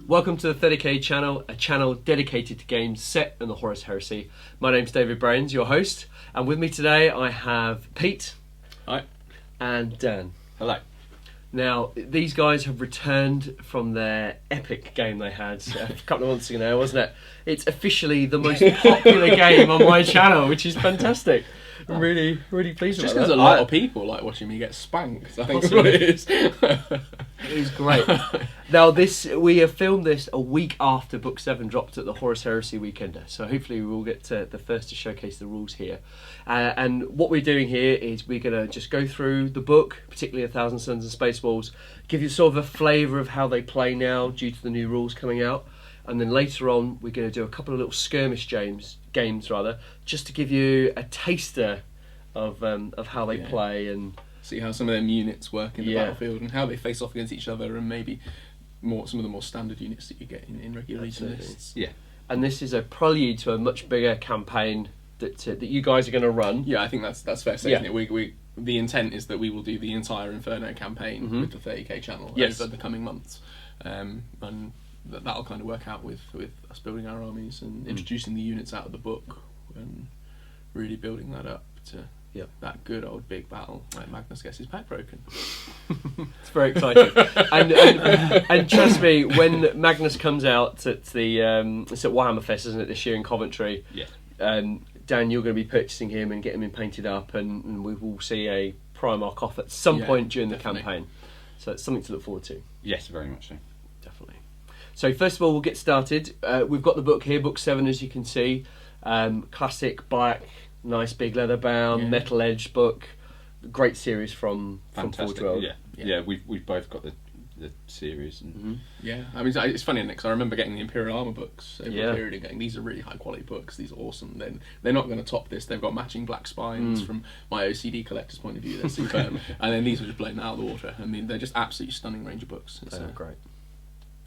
Welcome to the 30k channel, a channel dedicated to games set in the Horus Heresy. My name's David Brains, your host, and with me today I have Pete. Hi. And Dan. Hello. Now, these guys have returned from their epic game they had a couple of months ago now, wasn't it? It's officially the most popular game on my channel, which is fantastic. I'm really pleased Just about because that. a lot of people like watching me get spanked, I think that's what it is. It is great. Now, we have filmed this a week after Book 7 dropped at the Horus Heresy Weekender, so hopefully we will get the first to showcase the rules here. And what we're doing here is we're going to just go through the book, particularly A Thousand Suns and Space Wolves, give you sort of a flavour of how they play now due to the new rules coming out. And then later on, we're going to do a couple of little skirmish games, just to give you a taster of how they play and see how some of them units work in the battlefield and how they face off against each other, and maybe some of the more standard units that you get in regular Legion lists. Yeah, and this is a prelude to a much bigger campaign that you guys are going to run. Yeah, I think that's fair to say, isn't it? The intent is that we will do the entire Inferno campaign with the 30k channel over the coming months, and that'll kind of work out with us building our armies and introducing the units out of the book and really building that up to that good old big battle where Magnus gets his back broken. It's very exciting. and trust me, when Magnus comes out at it's at Warhammer Fest, isn't it, this year in Coventry? Yeah. Dan, you're going to be purchasing him and getting him painted up, and we will see a Primarch off at some point during the campaign. So it's something to look forward to. Yes, very much so. Definitely. So first of all, we'll get started. We've got the book here, Book 7, as you can see. Classic black, nice big leather bound, metal edged book. Great series from Forge World. Yeah. We've both got the series. And Yeah, I mean it's funny, because I remember getting the Imperial Armour books over a period and going, these are really high quality books. These are awesome. Then they're not going to top this. They've got matching black spines from my OCD collector's point of view. They're superb. And then these are just blown out of the water. I mean, they're just absolutely stunning range of books. It's great.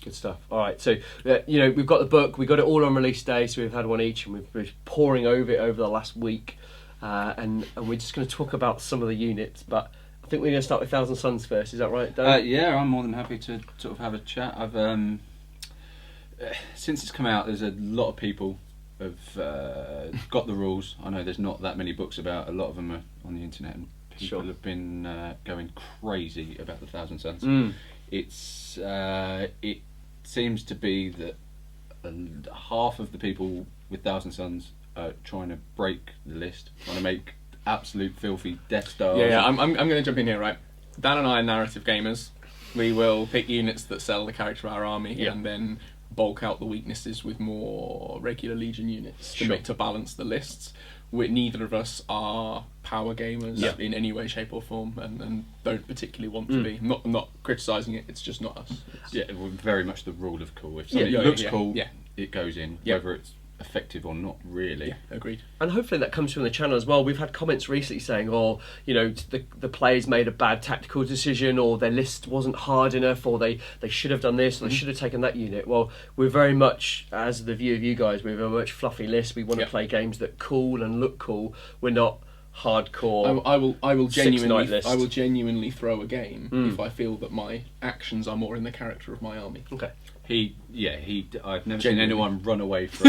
Good stuff. All right, so we've got the book. We got it all on release day, so we've had one each, and we've been pouring over it over the last week, and we're just going to talk about some of the units. But I think we're going to start with Thousand Suns first. Is that right, Dan? Yeah, I'm more than happy to sort of have a chat. I've since it's come out, there's a lot of people have got the rules. I know there's not that many books about. A lot of them are on the internet, and people have been going crazy about the Thousand Suns. It seems to be that half of the people with Thousand Suns are trying to break the list, trying to make absolute filthy Death Stars. Yeah, I'm going to jump in here, right? Dan and I are narrative gamers. We will pick units that sell the character of our army and then bulk out the weaknesses with more regular Legion units to balance the lists. Neither of us are power gamers in any way, shape or form, and don't particularly want to be. I'm not criticising it, it's just not us. Very much the rule of cool. If something looks cool, it goes in, whether it's effective or not, really. Yeah, agreed. And hopefully that comes from the channel as well. We've had comments recently saying, the players made a bad tactical decision, or their list wasn't hard enough, or they should have done this, or they should have taken that unit. Well, we're very much, as the view of you guys, we're very much fluffy list. We want to play games that cool and look cool. We're not hardcore. I will genuinely throw a game if I feel that my actions are more in the character of my army. Okay. I've never seen anyone run away from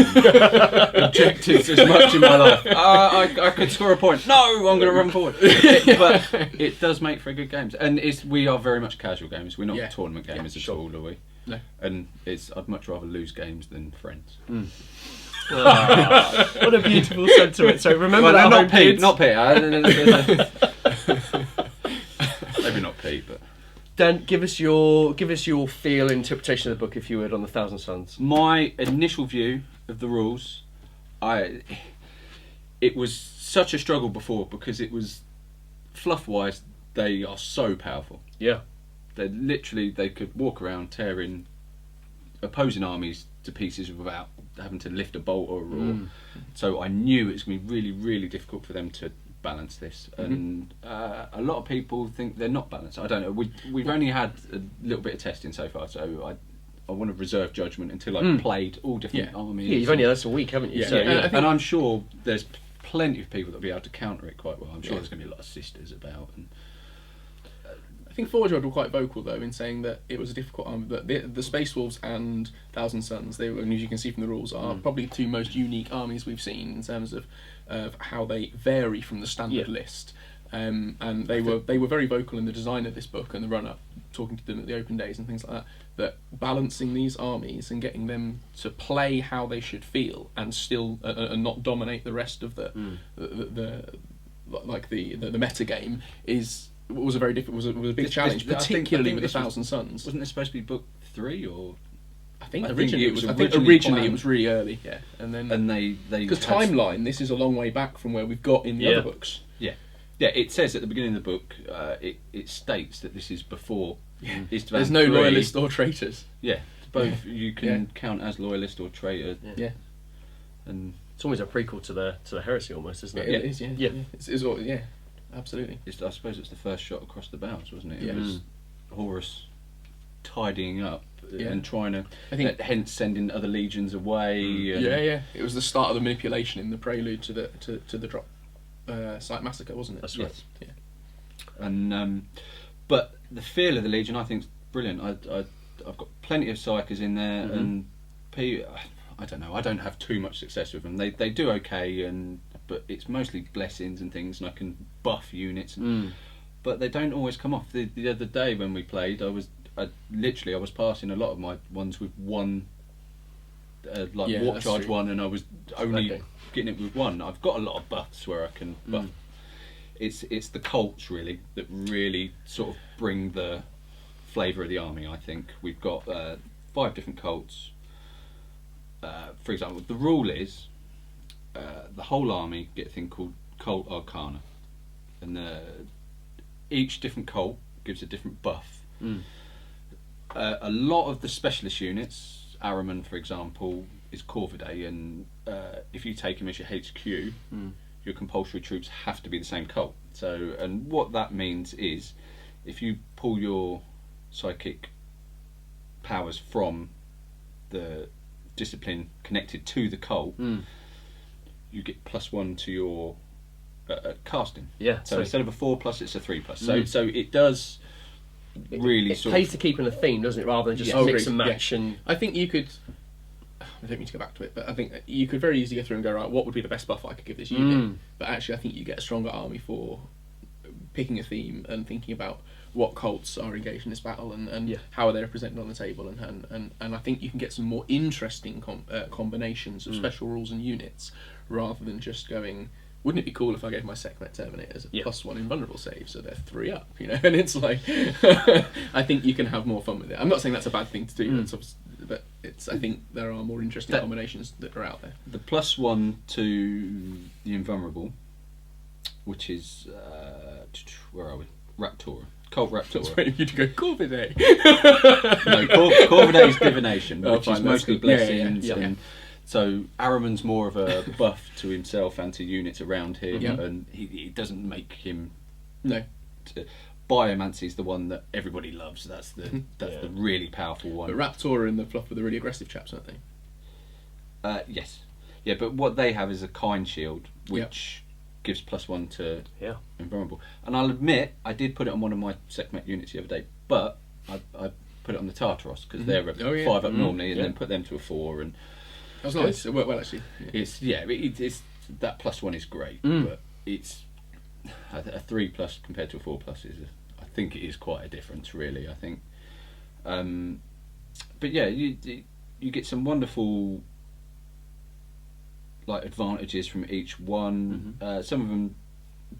objectives as much in my life. I could score a point. No, I'm going to run forward. But it does make for good games, and we are very much casual gamers. We're not tournament gamers at all, are we? No. And I'd much rather lose games than friends. What a beautiful sentiment. So remember that, not Pete. Maybe not Pete, but. Dan, give us your feel and interpretation of the book, if you would, on the Thousand Suns. My initial view of the rules, it was such a struggle before, because it was fluff-wise, they are so powerful. Yeah. They could walk around tearing opposing armies to pieces without having to lift a bolt or a roar. So I knew it's going to be really, really difficult for them to balance this. And a lot of people think they're not balanced. I don't know. We've only had a little bit of testing so far, so I want to reserve judgment until I've played all different armies. Yeah, you've only had this a week, haven't you? Yeah. So, And I'm sure there's plenty of people that'll be able to counter it quite well. I'm sure there's going to be a lot of sisters about. And I think Forgeworld were quite vocal though in saying that it was a difficult army. But the Space Wolves and Thousand Suns, they were, and as you can see from the rules, are probably the two most unique armies we've seen in terms of how they vary from the standard list. And they were very vocal in the design of this book and the run up, talking to them at the open days and things like that. That balancing these armies and getting them to play how they should feel and still and not dominate the rest of the meta game was a very difficult, was a big challenge, particularly with the Thousand Suns. Wasn't this supposed to be book 3 or? I think originally it was really early, and then they because timeline, this is a long way back from where we've got in the other books. Yeah, it says at the beginning of the book, it states that this is before. There's no loyalists or traitors. Yeah, both you can count as loyalist or traitor. Yeah, and it's almost a prequel to the heresy, almost, isn't it? It is. Yeah, absolutely. I suppose it's the first shot across the bows, wasn't it? Yeah. It was Horus tidying up and trying to, hence sending other legions away. And It was the start of the manipulation in the prelude to the drop site massacre, wasn't it? That's right. Yes. Yeah. And but the feel of the legion, I think, is brilliant. I've got plenty of psychers in there, and I don't know. I don't have too much success with them. They do okay, but it's mostly blessings and things, and I can buff units, but they don't always come off. The other day when we played, I was passing a lot of my ones with one, warp charge true. one, and I was only getting it with one. I've got a lot of buffs where I can buff. It's the cults really that really sort of bring the flavour of the army. I think we've got 5 different cults. For example, the rule is the whole army get a thing called Cult Arcana, and each different cult gives a different buff. A lot of the specialist units, Ahriman for example, is Corvidae, and if you take him as your HQ, your compulsory troops have to be the same cult. So, and what that means is, if you pull your psychic powers from the discipline connected to the cult, you get +1 to your casting. Yeah. So instead of a 4+, it's a 3+. So it does really it pays to keep in a theme, doesn't it, rather than just mix and match. And I think you could. I don't mean to go back to it, but I think you could very easily go through and go, right, what would be the best buff I could give this unit? But actually, I think you get a stronger army for picking a theme and thinking about what cults are engaged in this battle and how are they represented on the table, and I think you can get some more interesting combinations of special rules and units rather than just going, wouldn't it be cool if I gave my SEKHMET Terminators a +1 invulnerable save, so they're 3 up, And it's like, I think you can have more fun with it. I'm not saying that's a bad thing to do, but I think there are more interesting combinations that are out there. The +1 to the invulnerable, which is where are we? Raptora. Cult Raptora. I was waiting for you to go Corvidae. No, Corvidae is divination, which is mostly blessings. Yeah. And so Ahriman's more of a buff to himself and to units around him, and he doesn't make him. No. Biomancy is the one that everybody loves. That's the really powerful one. But Raptora and the fluff with the really aggressive chaps, aren't they? Yes. Yeah, but what they have is a kind shield, which gives +1 to invulnerable. And I'll admit, I did put it on one of my SEKHMET units the other day, but I put it on the Tartaros because they're a 5 up normally, and then put them to a 4. And that was nice. It worked well actually. It's that +1 is great, but it's a 3+ compared to a 4+ is. I think it is quite a difference, really. I think, but yeah, you get some wonderful advantages from each one. Some of them,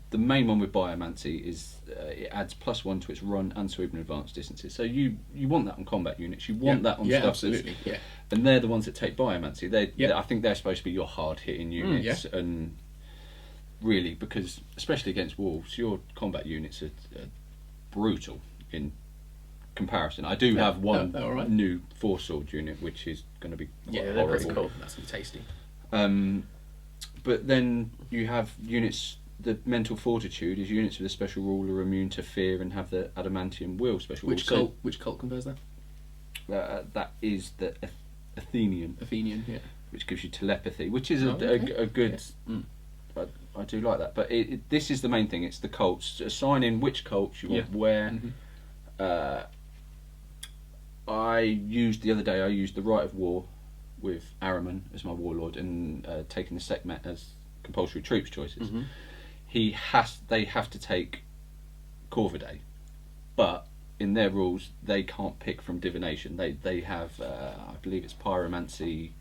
the main one with Biomancy is it adds +1 to its run and sweep and advanced distances. So you want that on combat units. You want that on stuff. Absolutely. Yeah. And they're the ones that take Biomancy. I think they're supposed to be your hard hitting units, and really, because especially against wolves, your combat units are brutal in comparison. I do have one right. new 4-sword unit, which is going to be quite they're horrible. pretty cool. That's gonna be tasty. But then you have units. The mental fortitude is units with a special rule are immune to fear and have the adamantium will special Which rule. cult confers that? That is the Athenian, Yeah. which gives you telepathy, which is a good. Yeah. I do like that, but this is the main thing. It's the cults. Assigning which cults you want where. I used the other day. I used the Rite of War with Araman as my warlord, and taking the SEKHMET as compulsory troops choices. They have to take Corvidae, but in their rules they can't pick from divination. They have I believe it's pyromancy,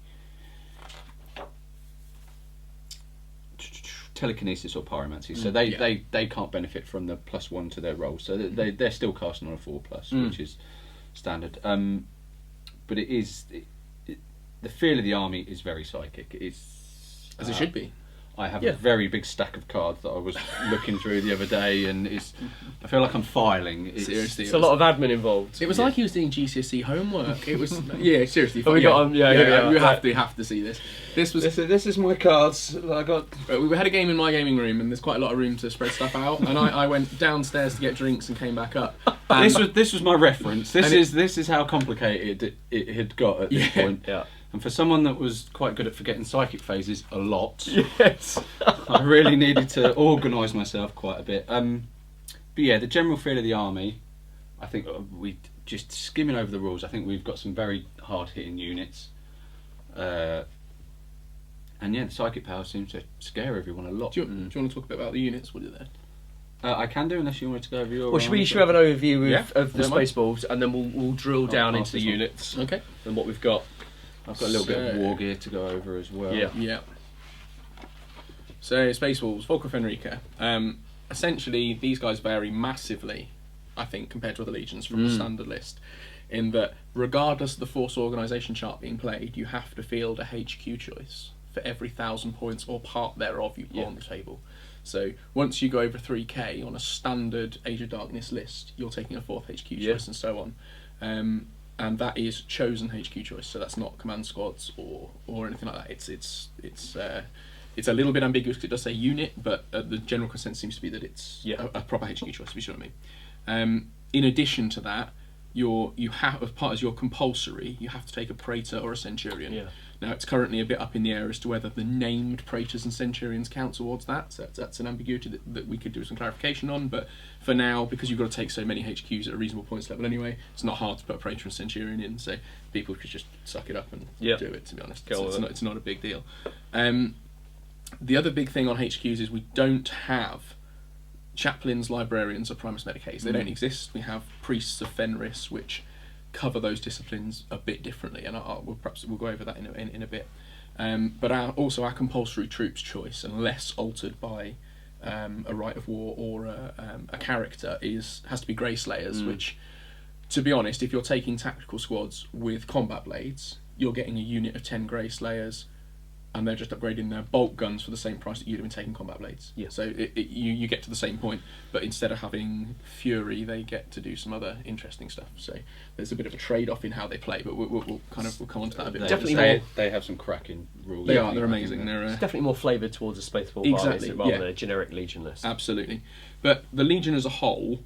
telekinesis or pyromancy, so they can't benefit from the +1 to their roll, so they're still casting on a 4+, which is standard. But the feel of the army is very psychic. It's As it should be. I have a very big stack of cards that I was looking through the other day, and I feel like I'm filing. Seriously, It's a lot of admin involved. It was like he was doing GCSE homework. It was seriously. Oh, we got 'em, You have to see this. This is my cards that I got. We had a game in my gaming room, and there's quite a lot of room to spread stuff out. And I went downstairs to get drinks and came back up. This was my reference. This is how complicated it had got at this point. Yeah. And for someone that was quite good at forgetting psychic phases a lot, Yes. I really needed to organise myself quite a bit. But yeah, the general feel of the army, I think we just skimming over the rules. I think we've got some very hard-hitting units, and the psychic power seems to scare everyone a lot. Do you want to talk a bit about the units? What are there? I can do, unless you wanted to go over your. Well, should we have an overview of the Don't mind. Space Wolves, and then we'll drill down into the units Okay. and what we've got. I've got a little bit of war gear to go over as well. Yeah. So Space Wolves, Volker Fenrica. Essentially, these guys vary massively, I think, compared to other legions from the standard list, in that regardless of the force organisation chart being played, you have to field a HQ choice for every 1,000 points or part thereof you put on the table. So once you go over 3k on a standard Age of Darkness list, you're taking a 4th HQ choice and so on. And that is chosen HQ choice, so that's not command squads or anything like that. It's a little bit ambiguous because it does say unit, but the general consensus seems to be that it's a proper HQ choice, if you see what I mean. In addition to that, you have, as part of your compulsory, you have to take a praetor or a centurion. Yeah. Now it's currently a bit up in the air as to whether the named praetors and centurions count towards that. So that's an ambiguity that we could do some clarification on. But for now, because you've got to take so many HQs at a reasonable points level anyway, it's not hard to put a praetor and centurion in. So people could just suck it up and do it. To be honest, it's not a big deal. The other big thing on HQs is we don't have chaplains, librarians, or primus medicates. They don't exist. We have priests of Fenris, which cover those disciplines a bit differently, and we'll go over that in a bit. But our compulsory troops choice, unless altered by a Rite of War or a character, has to be Grey Slayers. Which, to be honest, if you're taking tactical squads with combat blades, you're getting a unit of 10 Grey Slayers, and they're just upgrading their bolt guns for the same price that you'd have been taking combat blades. Yeah. So you get to the same point, but instead of having Fury, they get to do some other interesting stuff. So there's a bit of a trade-off in how they play, but we'll come on to that a bit. Definitely they have some cracking rules. They're amazing. It's definitely more flavoured towards a Space Wolf Exactly, rather than a generic Legion list. Absolutely. But the Legion as a whole,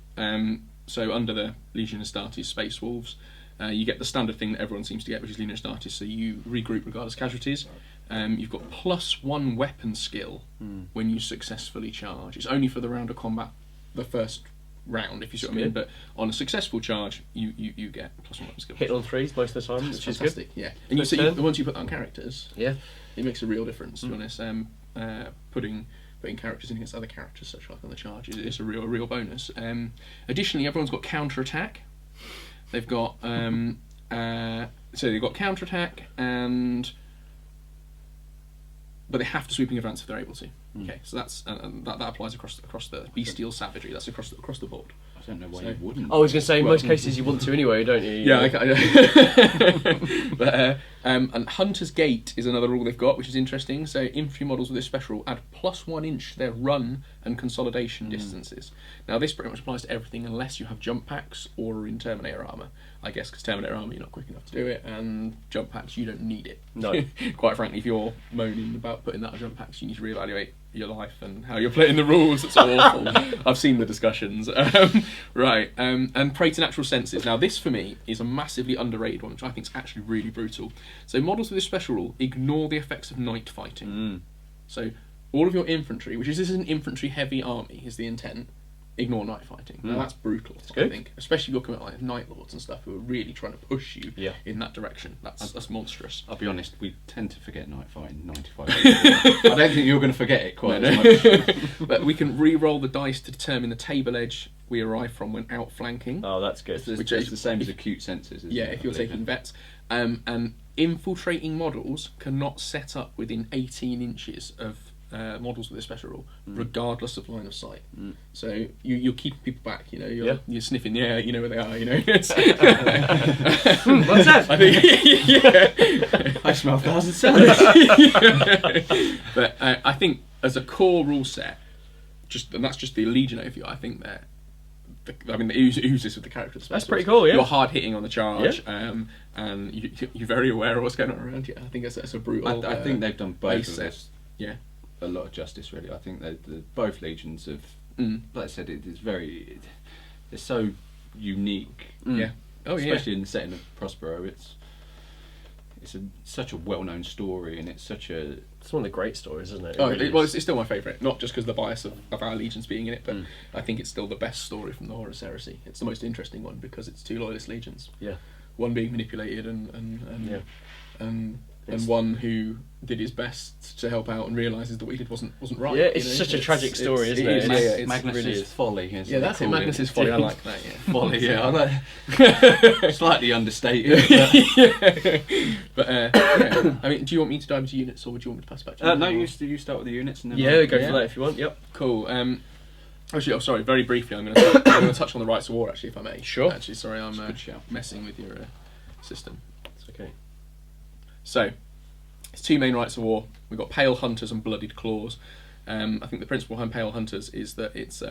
so under the Legion Astartes Space Wolves, you get the standard thing that everyone seems to get, which is Legion Astartes, so you regroup regardless of casualties. You've got +1 weapon skill when you successfully charge. It's only for the round of combat, the first round, if you see what I mean. But on a successful charge, you get +1 weapon skill. Hit on 3s most of the time, which is fantastic. Good. Yeah, and you see once you put that on characters, it makes a real difference. To be honest, putting characters in against other characters, such like on the charge, is a real bonus. Additionally, everyone's got counter attack. They've got counter attack but they have to sweeping advance if they're able to. Okay, so that's that applies across the bestial savagery. That's across the board. I don't know why you wouldn't. I was going to say, in most cases you want to anyway, don't you? Yeah, but And Hunter's Gate is another rule they've got, which is interesting. So infantry models with this special rule add +1 inch to their run and consolidation distances. Now this pretty much applies to everything unless you have jump packs or are in Terminator armour. I guess because Terminator armour you're not quick enough to do it, and jump packs you don't need it. No. Quite frankly, if you're moaning about putting that on jump packs, you need to reevaluate your life and how you're playing the rules. It's awful. I've seen the discussions. Right, and Prey to Natural Senses. Now this for me is a massively underrated one, which I think is actually really brutal. So models with this special rule ignore the effects of night fighting. So all of your infantry, which is an infantry heavy army, is the intent. Ignore night fighting. Now that's brutal, I think. Especially looking at like Night Lords and stuff who are really trying to push you in that direction. That's monstrous. I'll be honest, we tend to forget night fighting 95%. I don't think you're going to forget it quite as much. But we can re-roll the dice to determine the table edge we arrive from when outflanking. Oh, that's good. Which is the same as acute senses, isn't it? Yeah, if you're taking vets. And infiltrating models cannot set up within 18 inches of models with a special rule, regardless of line of sight. So you're keeping people back. You know, you're sniffing the air. You know where they are. You know. What's that? I think. I smell 1,000 cells. But I think as a core rule set, and that's just the Legion overview. I think that. I mean, the oozes with the character. That's pretty cool. Yeah. You're hard hitting on the charge, and you're very aware of what's going on around you. I think that's a brutal. I think they've done both of set. this. Yeah. A lot of justice, really. I think that both legions have, like I said, it's so unique. Yeah. Oh, especially in the setting of Prospero, it's such a well-known story, and it's one of the great stories, isn't it? It's still my favourite, not just because of the bias of our legions being in it, but I think it's still the best story from the Horus Heresy. It's the most interesting one because it's two loyalist legions. Yeah. One being manipulated and one who did his best to help out and realises that what he did wasn't right. Yeah, it's such a tragic story, isn't it? It's Magnus's really folly. Yeah, that's it. Magnus's folly. I like that. Yeah, folly. Yeah, I like slightly understated. But yeah. I mean, do you want me to dive into units, or would you want me to pass back to no, you start with the units, and then go for that if you want. Yep. Cool. Actually, sorry. Very briefly, I'm going to touch on the rights of war. Actually, if I may. Sure. Actually, sorry, I'm messing with your system. It's okay. So, it's two main rights of war. We've got Pale Hunters and Blooded Claws. I think the principle behind Pale Hunters is that it's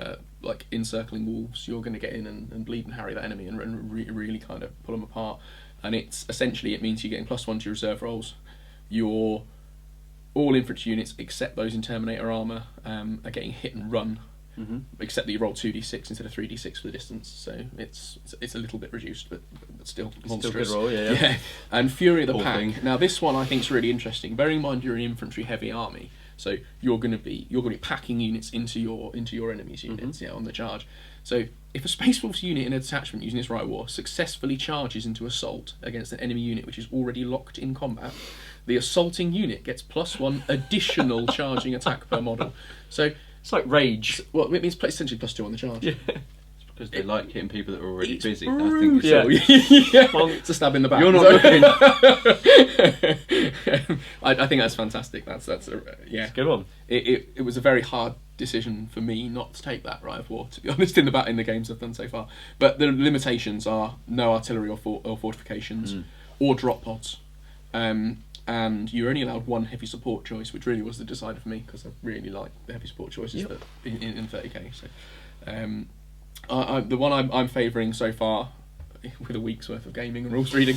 like encircling wolves. You're going to get in and bleed and harry that enemy and really kind of pull them apart. And it's essentially, it means you're getting +1 to your reserve rolls. Your all infantry units, except those in Terminator armour, are getting hit and run. Except that you roll 2d6 instead of 3d6 for the distance, so it's a little bit reduced, but still monstrous. Still good roll, yeah. And Fury of the Pack. Now this one I think is really interesting. Bearing in mind you're an infantry heavy army, so you're going to be packing units into your enemy's units on the charge. So if a Space Wolves unit in a detachment using its right war successfully charges into assault against an enemy unit which is already locked in combat, the assaulting unit gets +1 additional charging attack per model. So it's like rage. Well, it means essentially +2 on the charge. Yeah. It's because they like hitting people that are already busy. Brutal. I think It's a stab in the back. You're not looking. I think that's fantastic. That's It's a good one. It was a very hard decision for me not to take that right of war, to be honest, in the games I've done so far. But the limitations are no artillery or fortifications or drop pods. And you're only allowed one heavy support choice, which really was the decider for me because I really like the heavy support choices that in 30k. So, the one I'm favouring so far, with a week's worth of gaming and rules reading,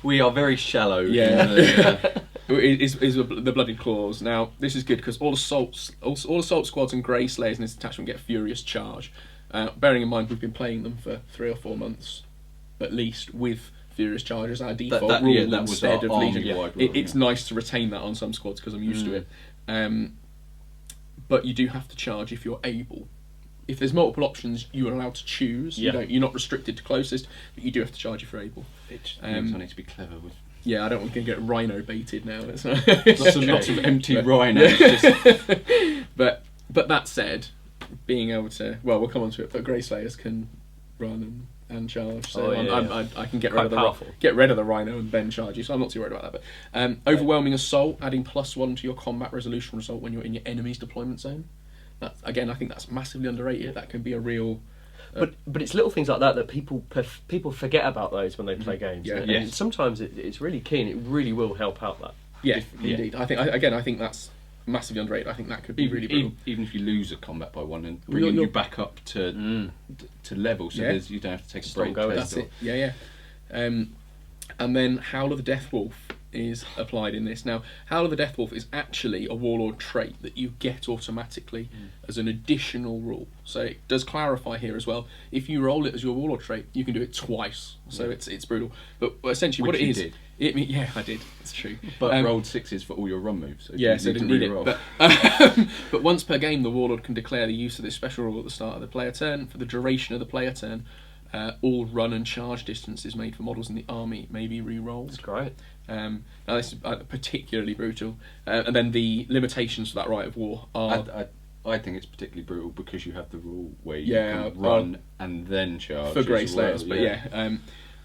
we are very shallow. Is the Blooded Claws. Now this is good because all assault squads and Grey Slayers in this detachment get Furious Charge. Bearing in mind we've been playing them for 3 or 4 months, at least, with Furious Charge as our default rule instead of Legion. It's nice to retain that on some squads because I'm used to it. But you do have to charge if you're able. If there's multiple options, you are allowed to choose. You're not restricted to closest, but you do have to charge if you're able. I need to be clever with. Yeah, I don't want to get rhino baited now. Lots of empty rhinos. But that said, being able to, well, we'll come on to it, but Grey Slayers can run and charge, so I can get rid of the rhino and then charge you, so I'm not too worried about that. But overwhelming assault, adding +1 to your combat resolution result when you're in your enemy's deployment zone. That, again, I think that's massively underrated. That can be a real But it's little things like that people forget about those when they play games. Yeah. And sometimes it's really keen. It really will help out that. Yeah, indeed. I think that's massively underrated. I think that could be really brutal. Even if you lose a combat by one and bringing you back up to level, so you don't have to take a break. That's it. Yeah. And then Howl of the Death Wolf is applied in this. Now, Howl of the Death Wolf is actually a warlord trait that you get automatically as an additional rule. So it does clarify here as well. If you roll it as your warlord trait, you can do it twice. So it's brutal. But essentially, what it is, I did. It's true. But rolled 6s for all your run moves. So so I didn't need it. But once per game, the warlord can declare the use of this special rule at the start of the player turn. For the duration of the player turn, all run and charge distances made for models in the army may be re-rolled. That's great. Now this is particularly brutal. And then the limitations for that right of war are... I think it's particularly brutal because you have the rule where you can run and then charge. For Grey Slayers, but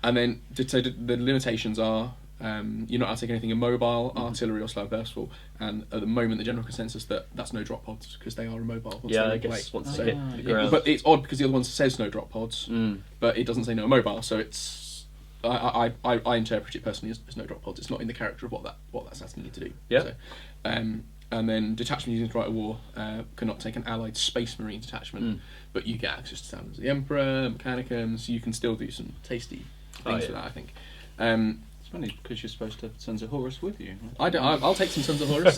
and then so the limitations are you're not allowed to take anything immobile, artillery or slow burstful, and at the moment the general consensus that's no drop pods because they are immobile. I guess once they hit the ground. But it's odd because the other one says no drop pods, but it doesn't say no immobile, so it's I interpret it personally as no drop pods. It's not in the character of what that's asking you to do. Yeah. So, and then detachment using right of war cannot take an allied space marine detachment, but you get access to Talons of the Emperor, Mechanicums. You can still do some tasty things with that, I think. It's funny because you're supposed to have Sons of Horus with you. I'll take some Sons of Horus.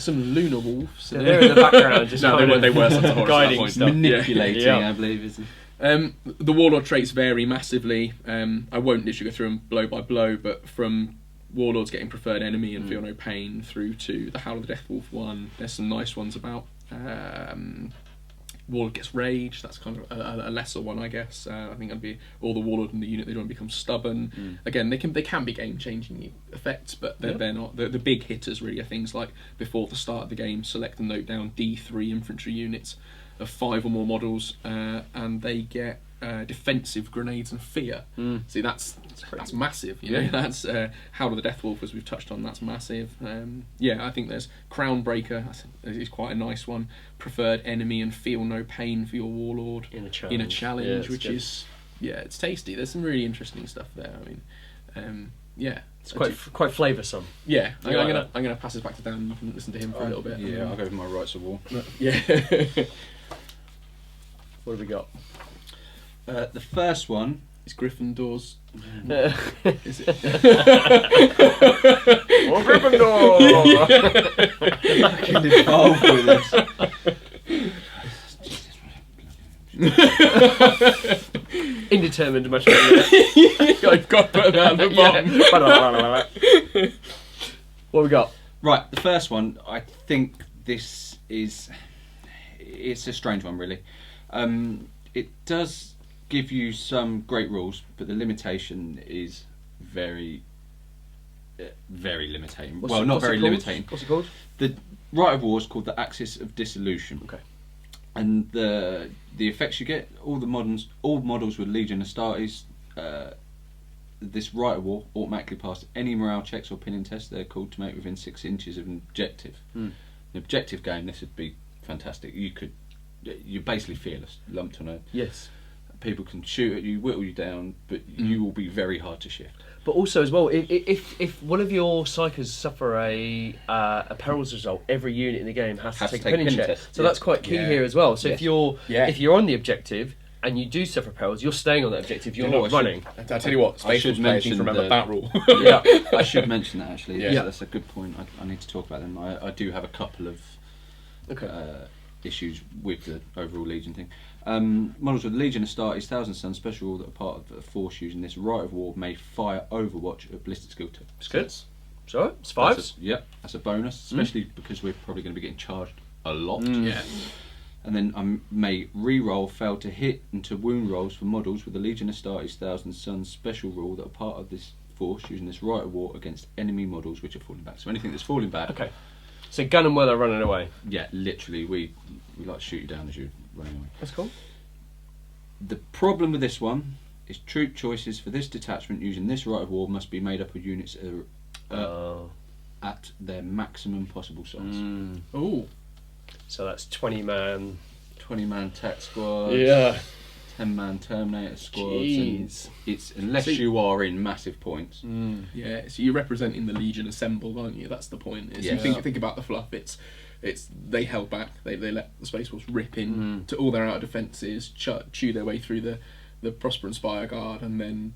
Some Lunar Wolves. Yeah, they're in the background. Just they were Sons of Horus guiding at that point. stuff. Manipulating, I believe, isn't it? The warlord traits vary massively. I won't literally go through them blow by blow, but from warlords getting preferred enemy and feel no pain through to the Howl of the Death Wolf one, there's some nice ones about. Warlord gets rage. That's kind of a lesser one, I guess. I think it'd be all the warlord in the unit they don't become stubborn. Again, they can be game changing effects, but they're not. The big hitters really are things like before the start of the game, select and note down D3 infantry units of 5 or more models, and they get defensive grenades and fear. See, that's massive. You know, that's Howl of the Death Wolf, as we've touched on. That's massive. I think there's Crownbreaker. Is quite a nice one. Preferred enemy and feel no pain for your warlord in a challenge, which good. It's tasty. There's some really interesting stuff there. I mean, it's quite flavoursome. Yeah, I'm gonna pass this back to Dan. You can listen to him for a little bit. Yeah, I'll go with my rights of war. Yeah. What have we got? The first one is Gryffindor's. Is it? Gryffindor! I can involved with this. Indetermined much. I've got to put that at the bottom. What have we got? Right, the first one, I think it's a strange one, really. It does give you some great rules, but the limitation is very, very limiting. Not very limiting. What's it called? The right of war is called the Axis of Dissolution. Okay. And the effects you get, all models with Legion Astartes, this right of war automatically pass any morale checks or pinning tests they're called to make within 6 inches of an objective. An objective game, this would be fantastic. You're basically fearless, lumped on a... Yes. People can shoot at you, whittle you down, but you will be very hard to shift. But also as well, if one of your psychers suffer a perils result, every unit in the game has to take a pinning check. So that's quite key here as well. So if you're on the objective and you do suffer perils, you're staying on that objective. You're not running. I'll tell you what, I should mention remember that rule. I should mention that actually. Yeah. That's a good point. I need to talk about them. I do have a couple of issues with the overall Legion thing. Models with Legion Astartes, Thousand Suns special rule that are part of the force using this right of war may fire Overwatch at ballistic skill 2. It's good. So it's 5s. That's a bonus, especially because we're probably going to be getting charged a lot. Yeah. And then may re-roll fail to hit and to wound rolls for models with the Legion Astartes, Thousand Suns special rule that are part of this force using this right of war against enemy models which are falling back. So anything that's falling back. Okay. So gun them while they're running away. Yeah, literally, we like to shoot you down as you're running away. That's cool. The problem with this one is troop choices for this detachment using this right of war must be made up of units at their maximum possible size. Ooh. So that's 20 man. 20 man tech squad. Yeah. 10-man Terminator squads. Jeez. And it's unless you are in massive points. Yeah, so you're representing the Legion assembled, aren't you? That's the point. Is Yeah. you think about the fluff. It's they held back. They let the Space Wolves rip in to all their outer defences, chew their way through the Prospero and Spire Guard, and then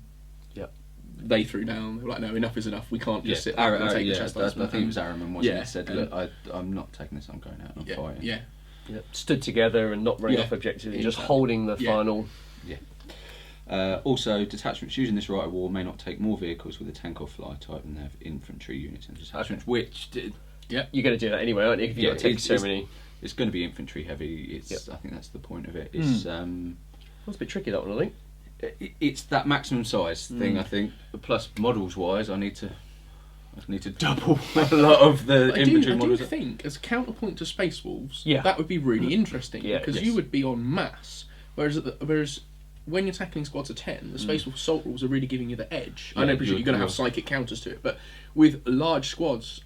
they threw down. They were like, no, enough is enough. We can't just sit there and take the chastisement. I think it was Araman, wasn't it? He said, look, I'm not taking this, I'm going out and fighting. Yeah. Stood together and not running off objectives, and just holding the final. Also, detachments using this right of war may not take more vehicles with a tank or fly type than they have infantry units and detachments, which... you're going to do that anyway, aren't you? If you've got to take so many... It's going to be infantry heavy. I think that's the point of it. It's That's a bit tricky, that one, I think. It's that maximum size thing, I think. Plus, models wise, I need to double a lot of the infantry models. I do think, as a counterpoint to Space Wolves, Yeah. that would be really interesting, Yeah, because you would be on mass, whereas when you're tackling squads of 10, the Space Wolf assault rules are really giving you the edge. I know you're going to have psychic counters to it, but with large squads,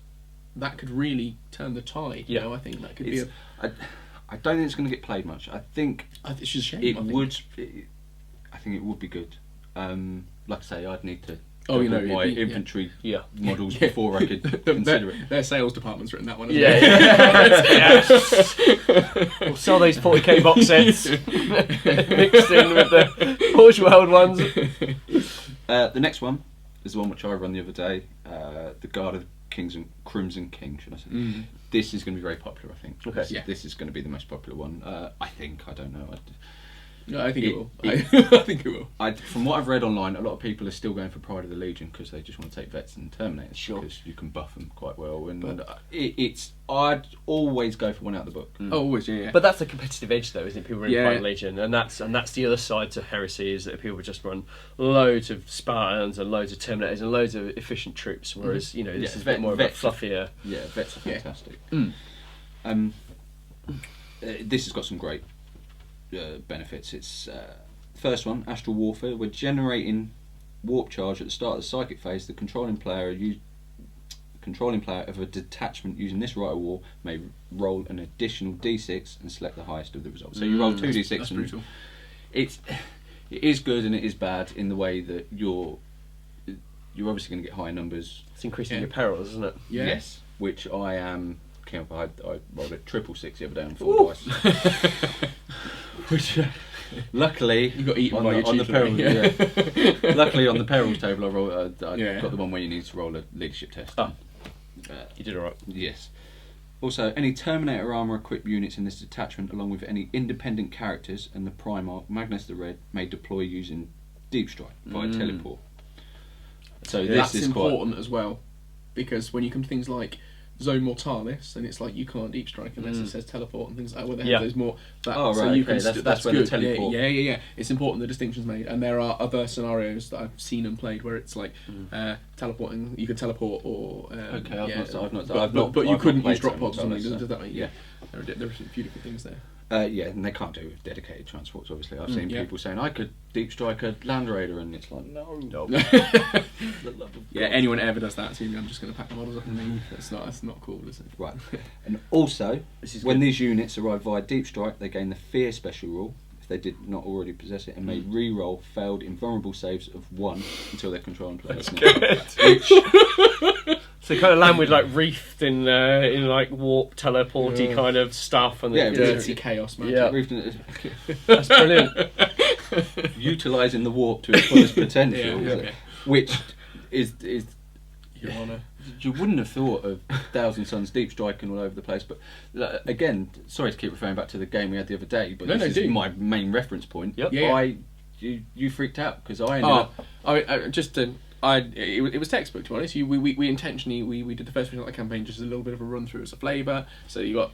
that could really turn the tide. You know, I think that could be I don't think it's going to get played much. I think it's just a shame. I think it would be good. Like I say, I'd need to my infantry models before I could consider it. Their sales department's written that one. We'll sell those 40k box sets mixed in with the Forge World ones. The next one is the one which I run the other day. The Guard of Kings and Crimson King, should I say? This is going to be very popular, I think. Okay. This is going to be the most popular one. I think. I don't know. No, I think it will. I think it will. From what I've read online, a lot of people are still going for Pride of the Legion because they just want to take vets and Terminators. Sure. Because you can buff them quite well. And I'd always go for one out of the book. Always, yeah. But that's the competitive edge, though, isn't it? People really Yeah. fight Legion, and that's the other side to Heresy, is that people just run loads of Spartans and loads of Terminators and loads of efficient troops, whereas this is a bit more of a fluffier. Yeah, vets are fantastic. This has got some great benefits. It's first one, Astral Warfare. We're generating warp charge at the start of the psychic phase. The controlling player of a detachment using this right of war may roll an additional d6 and select the highest of the results. So you roll 2d6. That's brutal. It is good and it is bad in the way that you're obviously going to get higher numbers. It's increasing your perils, isn't it? Yeah. Yes, which I am. I rolled a 666 the other day on 4 dice. Which, luckily, you got eaten by your on the perils. perils. Luckily, on the perils table, I got the one where you need to roll a leadership test. You did alright. Yes. Also, any Terminator armour equipped units in this detachment, along with any independent characters and the Primarch, Magnus the Red, may deploy using Deep Strike via teleport. So That's important as well, because when you come to things like Zone Mortalis, and it's like you can't deep strike unless it says teleport and things like that. Where they have those more. So you can that's where good. the teleport. Yeah. It's important the distinction's made, and there are other scenarios that I've seen and played where it's like teleporting. You can teleport or but you couldn't use drop pods or something. Does that mean? Yeah. There are a few different things there. And they can't do it with dedicated transports, obviously. I've seen people saying, I could deep strike a Land Raider, and it's like, no. Anyone ever does that to me, I'm just going to pack the models up and leave. That's not cool, is it? Right. And also, when these units arrive via deep strike, they gain the Fear special rule, if they did not already possess it, and may re-roll failed invulnerable saves of 1 until their control and play. So kind of land with like reefed in like warp teleporty kind of stuff, and dirty chaos magic. That's brilliant. Utilising the warp to its fullest potential, which is Your Honour. You wouldn't have thought of Thousand Suns deep striking all over the place, but again, sorry to keep referring back to the game we had the other day, but this is my main reference point. You freaked out because I ended up. It was textbook, to be honest. We intentionally we did the first version of the campaign just as a little bit of a run through as a flavour. So you got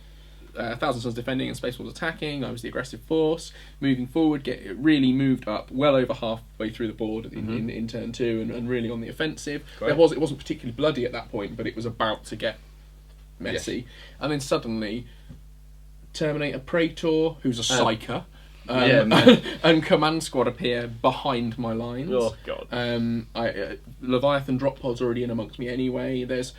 Thousand Suns defending and Space Wolves attacking. I was the aggressive force. Moving forward, really moved up well over halfway through the board in turn 2 and really on the offensive. Great. It wasn't particularly bloody at that point, but it was about to get messy. And then suddenly, Terminator Praetor, who's a psyker, and command squad appear behind my lines. Oh god. Leviathan drop pod's already in amongst me anyway. There's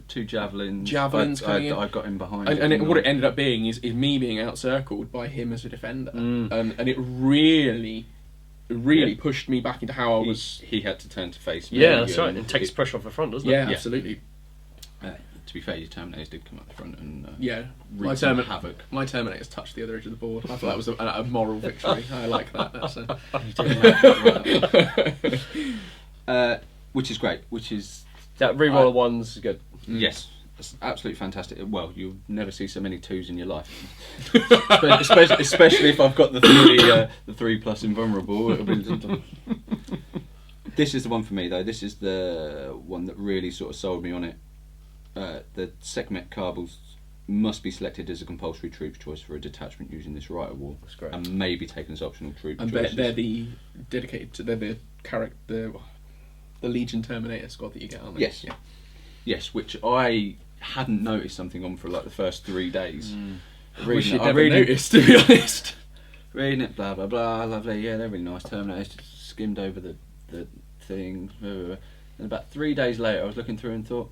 2 javelins. Coming in. I got him behind. And what it ended up being is me being outcircled by him as a defender, and it really pushed me back into how I was. He had to turn to face me. Yeah, that's right. It takes pressure off the front, doesn't it? Yeah, absolutely. To be fair, your Terminators did come up the front and my wreak some havoc. My Terminators touched the other edge of the board. I thought that was a moral victory. I like that. Which is great. Which is that reroll of ones is good. Yes, it's absolutely fantastic. Well, you'll never see so many 2s in your life, especially if I've got the 3+ invulnerable. This is the one for me though. This is the one that really sort of sold me on it. The SEKHMET Kabals must be selected as a compulsory troops choice for a detachment using this right of war. That's great. And maybe taken as optional troop and choices. they're the dedicated to the Legion Terminator squad that you get, aren't they? Yes. Yeah. Yes, which I hadn't noticed something on for like the first 3 days. I wish you'd never noticed, to be honest. Reading it, blah blah blah, lovely. Yeah, they're really nice Terminators. Just skimmed over the thing. And about 3 days later, I was looking through and thought,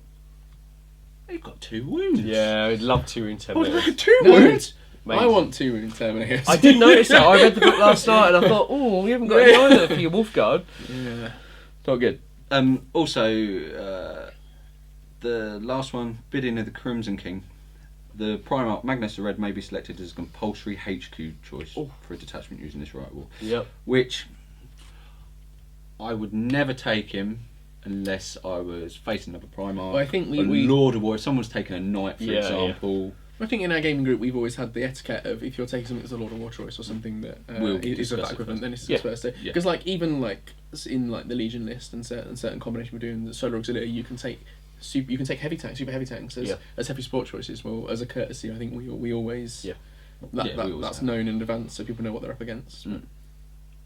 they've got 2 wounds. Yeah, I'd love 2 wound Terminators. 2 wounds? Amazing. I want 2 wound Terminators. I did notice that. I read the book last night and I thought, oh, we haven't got any either for your Wolf Guard. Yeah. Not good. Also, the last one, Bidding of the Crimson King. The Primarch Magnus the Red may be selected as a compulsory HQ choice for a detachment using this right wall. Yep. Which I would never take him unless I was facing another Primarch. Well, I think we Lord of War. If someone's taken a knight, for example. I think in our gaming group we've always had the etiquette of if you're taking something that's a Lord of War choice or something that is of that equivalent, then it's first. Because even in the Legion list and certain combination we're doing, the Solar Auxiliary, you can take heavy tanks, super heavy tanks as heavy support choices. Well, as a courtesy, I think we always that's known in advance so people know what they're up against.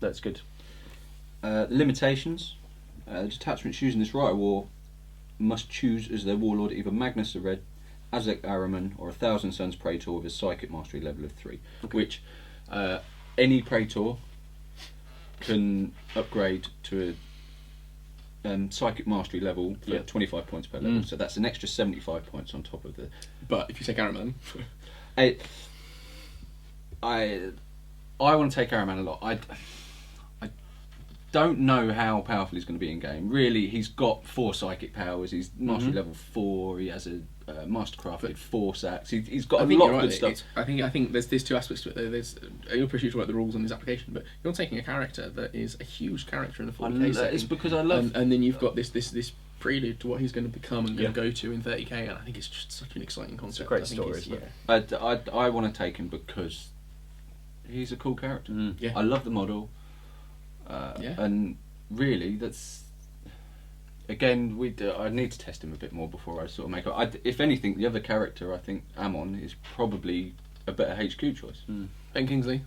That's good. The limitations. The detachments using this right of war must choose as their warlord either Magnus the Red, Azek Ahriman, or 1,000 Suns Praetor with a psychic mastery level of 3, which any Praetor can upgrade to a psychic mastery level for 25 points per level. So that's an extra 75 points on top of the. But if you take Ahriman, I want to take Ahriman a lot. I don't know how powerful he's going to be in game. Really, he's got 4 psychic powers. He's mastery level 4. He has a mastercrafted 4 sacks. He's got a lot of good stuff. I think there's 2 aspects to it. You'll appreciate what the rules on this application, but you're taking a character that is a huge character in the 40k setting. It's because I love. And then you've got this prelude to what he's going to become and going to go to in 30k, and I think it's just such an exciting concept. It's a great story, isn't it? I want to take him because he's a cool character. Yeah. I love the model. And really, that's again, I need to test him a bit more before I sort of make up. If anything, the other character, I think Ammon is probably a better HQ choice. Ben Kingsley.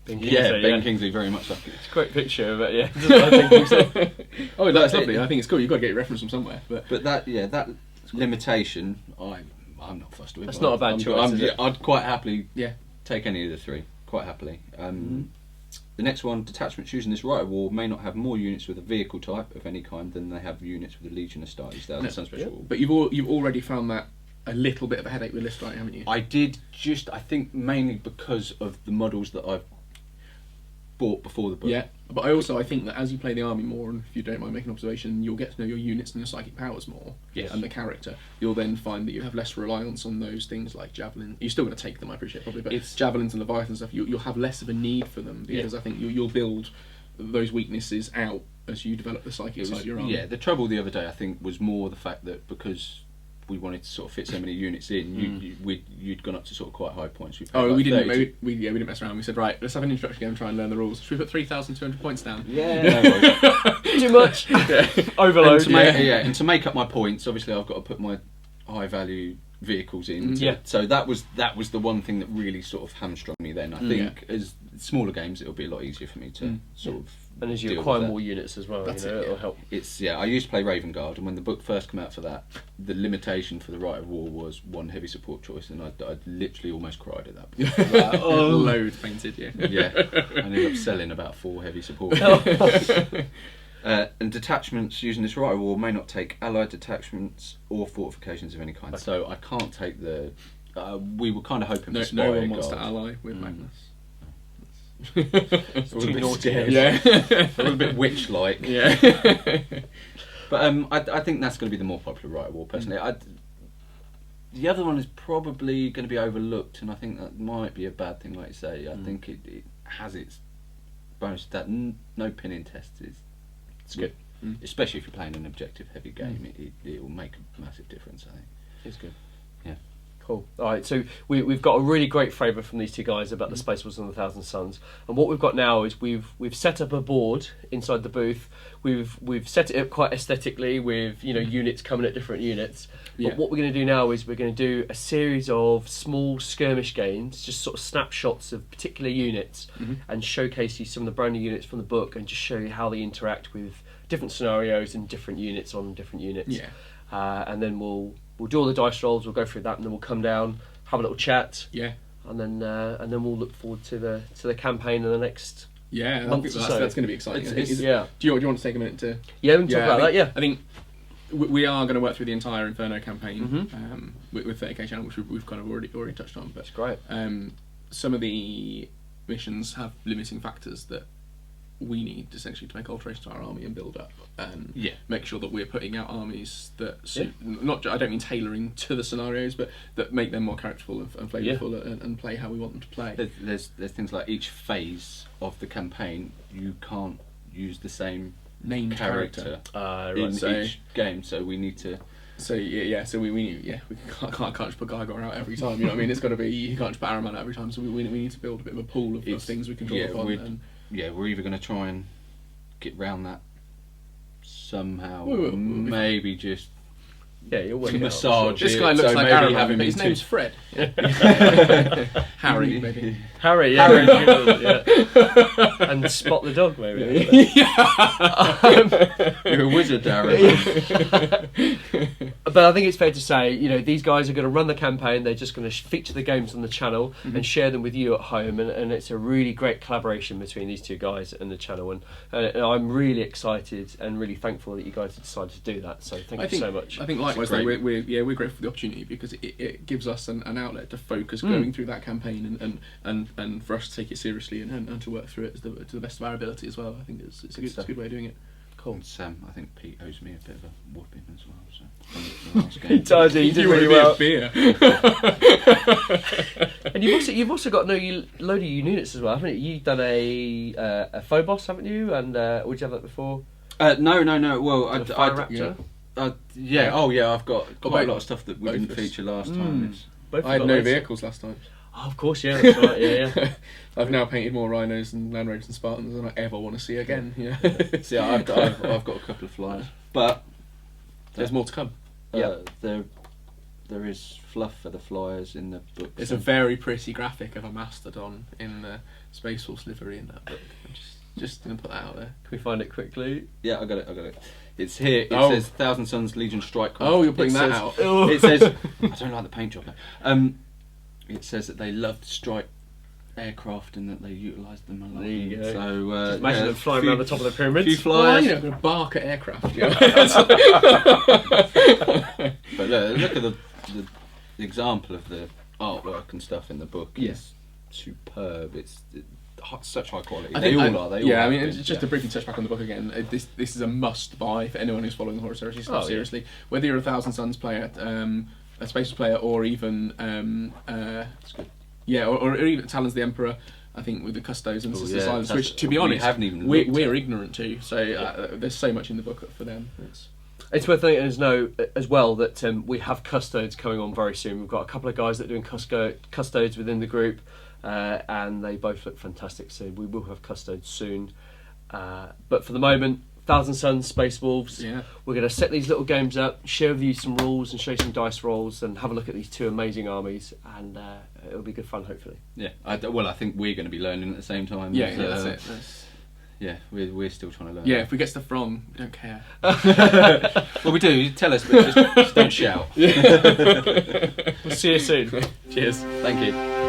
Ben Kingsley, very much like it. It's a great picture of it, yeah. Ben Kingsley. Oh, that's lovely. I think it's cool. You've got to get a reference from somewhere. But that limitation, I'm not fussed with. That's not a bad choice. I'd quite happily take any of the 3. Quite happily. The next one, detachments using this right of war may not have more units with a vehicle type of any kind than they have units with a Legion of Stars. That's special. But you've already found that a little bit of a headache with list writing, haven't you? I did I think mainly because of the models that I've bought before the book. Yeah, but I think that as you play the army more, and if you don't mind making an observation, you'll get to know your units and your psychic powers more, and the character. You'll then find that you have less reliance on those things like javelin. You're still going to take them, I appreciate, probably, but javelins and leviathan stuff, you'll have less of a need for them because I think you'll build those weaknesses out as you develop the psychic side of your army. Yeah, the trouble the other day I think was more the fact that because we wanted to sort of fit so many units in, you'd gone up to sort of quite high points. We didn't mess around. We said, right, let's have an introduction game and try and learn the rules. Should we put 3,200 points down? Yeah, no worries. Too much. Overload. And to make up my points, obviously I've got to put my high value vehicles in. Yeah. So that was the one thing that really sort of hamstrung me then. I think as smaller games, it'll be a lot easier for me to sort of. And as you deal acquire with that. more units as well, That's it'll help. It's I used to play Raven Guard, and when the book first came out for that, the limitation for the Rite of War was one heavy support choice, and I literally almost cried at that point. Like, Load painted, yeah. Yeah, I ended up selling about 4 heavy support. And detachments using this Rite of War may not take allied detachments or fortifications of any kind. Okay. So I can't take the. We were kind of hoping for No Spire one wants to Guard. ally with Magnus. It's all a Too bit naughty. scared. Yeah. A little bit witch-like. Yeah. But I think that's going to be the more popular Rite of War, personally. The other one is probably going to be overlooked, and I think that might be a bad thing, like you say. I think it has its bonus. That no pinning test is It's good. especially if you're playing an objective-heavy game. It will make a massive difference, I think. It's good. Yeah. Cool. All right, so we've got a really great favour from these two guys about the Space Wars and the Thousand Suns, and what we've got now is we've set up a board inside the booth. We've set it up quite aesthetically with units coming at different units. But what we're going to do now is we're going to do a series of small skirmish games, just sort of snapshots of particular units, and showcase you some of the brand new units from the book, and just show you how they interact with different scenarios and different units on different units. Yeah. And then we'll do all the dice rolls. We'll go through that, and then we'll come down, have a little chat, Yeah. and then we'll look forward to the campaign in the next. Yeah, I Months think or that's, so. that's going to be exciting. I think Yeah. Do you want to take a minute to? Yeah, we can talk about that. Yeah. I think we are going to work through the entire Inferno campaign Mm-hmm. with 30k channel, which we've kind of already touched on. But That's great. some of the missions have limiting factors that we need essentially to make alterations to our army and build up and make sure that we're putting out armies that suit, I don't mean tailoring to the scenarios, but that make them more characterful and flavourful and play how we want them to play. There's things like each phase of the campaign, you can't use the same Named character character. in each game, so we need to. So so we can't just put Geiger out every time. You know what I mean? It's got to be, you can't just put Araman out every time. So we need to build a bit of a pool of things we can draw upon. We're either going to try and get round that somehow, We will. maybe just You'll work it out, massage This it. guy looks so like maybe Araman, have him but his into- name's Fred. Harry, maybe. Harry, yeah. And Spot the dog, maybe. You're a wizard, Darren. But I think it's fair to say, these guys are going to run the campaign. They're just going to feature the games on the channel and share them with you at home. And it's a really great collaboration between these two guys and the channel. And I'm really excited and really thankful that you guys have decided to do that. So thank you so much. I think likewise, Great. though, we're grateful for the opportunity because it gives us an outlet to focus going through that campaign and for us to take it seriously and to work through it to the best of our ability as well. I think it's a good way of doing it. Cool. And Sam, I think Pete owes me a bit of a whooping as well. So from the last game. He does. He did You really want a well. bit of beer. And you've also got load of units as well, haven't you? You've done a Phobos, haven't you? And would you have that before? No. Well, Fire Raptor. I've got quite a lot of stuff that we both didn't of us. feature last time. Both I had got no loads. vehicles last time. Oh, of course, yeah, that's right. Yeah. I've now painted more Rhinos and Land Raiders and Spartans than I ever want to see again. Yeah. So yeah, I've got a couple of flyers, but There's more to come. there is fluff for the flyers in the book. It's a very pretty graphic of a mastodon in the Space Force livery in that book. I'm just going to put that out there. Can we find it quickly? Yeah, I got it. It's here. It Oh. says Thousand Suns Legion Strike. Oh, you're putting It that says- out. It says I don't like the paint job. It says that they loved strike aircraft and that they utilised them a lot. There you go. So Just imagine them flying around the top of the pyramids. Few flyers. Well, I'm going to bark at aircraft. Yeah. But look at the example of the artwork and stuff in the book. Yes. It's superb. It's such high quality. I They think all are. They yeah, all I mean, have it's been, just to briefly touch back on the book again. This is a must buy for anyone who's following the Horus Heresy stuff Oh, yeah. seriously. Whether you're a Thousand Suns player, a Space player, or even or even Talon's the Emperor. I think with the Custodes and Sister Silence, which to be honest, haven't even we're ignorant to. So there's so much in the book for them. It's worth letting us know as well that we have custodes coming on very soon. We've got a couple of guys that are doing custodes within the group, and they both look fantastic. So we will have custodes soon. But for the moment, Thousand Suns, Space Wolves. Yeah. We're going to set these little games up, share with you some rules and show you some dice rolls, and have a look at these two amazing armies, and it'll be good fun, hopefully. Yeah. I think we're going to be learning at the same time. Yeah, that's it. Yeah, we're still trying to learn. Yeah, if we get stuff wrong, we don't care. Well, we do. Tell us, but just don't shout. We'll see you soon. Cheers. Thank you.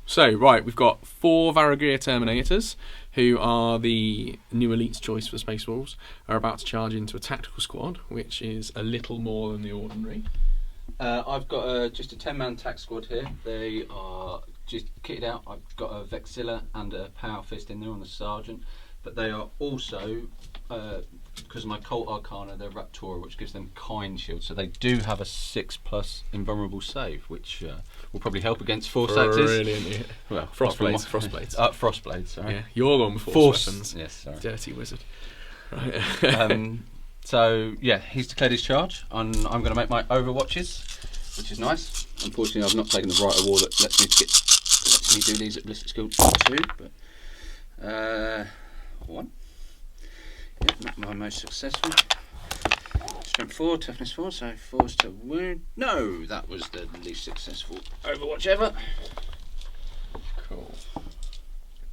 So, right, we've got 4 VARAGYR Terminators, who are the new elite's choice for Space Wolves, are about to charge into a tactical squad, which is a little more than the ordinary. I've got just a 10-man tack squad here. They are just kitted out. I've got a Vexilla and a Power Fist in there on the Sergeant, but they are also, because of my Cult Arcana, they're Raptora, which gives them Kind Shield. So they do have a 6+ invulnerable save, which will probably help against Force Axes. Brilliant. Yeah. Well, Frostblades. Frostblades, sorry. Yeah, you're going with Force weapons. Yes, sorry. Dirty wizard. Right. So yeah, he's declared his charge. I'm going to make my Overwatches, which is nice. Unfortunately, I've not taken the right award that lets me do these at Ballistic Skill 2, but 1. Yeah, not my most successful. Strength 4, toughness 4, so 4's to wound. No, that was the least successful Overwatch ever. Cool.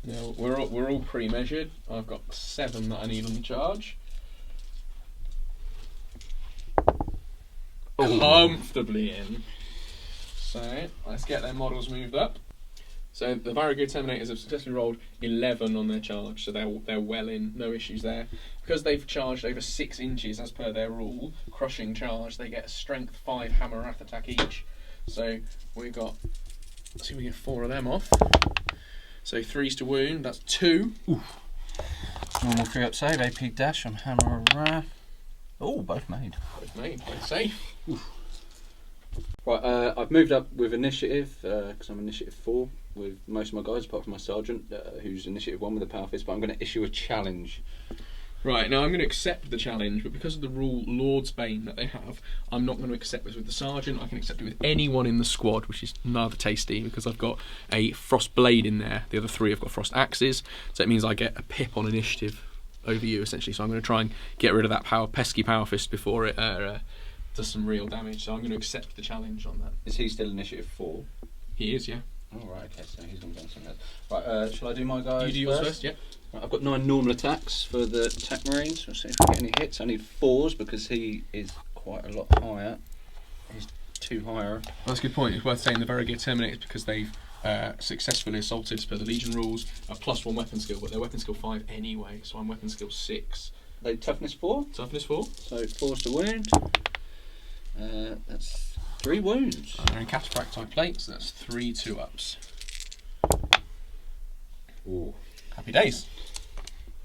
Now we're all pre-measured. I've got 7 that I need on the charge. Comfortably in. So let's get their models moved up. So the VARAGYR Terminators have successfully rolled 11 on their charge, so they're well in, no issues there. Because they've charged over 6 inches as per their rule, crushing charge, they get a strength 5 hammer wrath attack each. So we've got, let's see if we get 4 of them off. So 3's to wound, that's 2. Oof. Normal 3-up save, AP dash on hammer of wrath. Oh, both made. Both made, both safe. Oof. Right, I've moved up with initiative because I'm initiative 4 with most of my guys, apart from my sergeant, who's initiative 1 with a power fist. But I'm going to issue a challenge. Right, now I'm going to accept the challenge, but because of the rule Lord's Bane that they have, I'm not going to accept this with the sergeant. I can accept it with anyone in the squad, which is rather tasty because I've got a Frost Blade in there. The other 3 have got Frost Axes, so it means I get a pip on initiative over you essentially. So I'm going to try and get rid of that pesky power fist before it does some real damage. So I'm going to accept the challenge on that. Is he still initiative 4? He is, yeah. Oh, right, okay, so he's going to go on something else. Right, shall I do my guys? You do yours first, yeah. Right, I've got 9 normal attacks for the attack marines. We'll see if we get any hits. I need 4s because he is quite a lot higher. He's 2 higher. Well, that's a good point. It's worth saying the VARAGYR Terminators because they've successfully assaulted as per the Legion rules, a +1 weapon skill, but they're weapon skill 5 anyway, so I'm weapon skill 6. They toughness 4? Toughness 4. So 4's to wound. That's 3 wounds. They're in cataphract type plates, so that's 3 2-ups. Ooh. Happy days.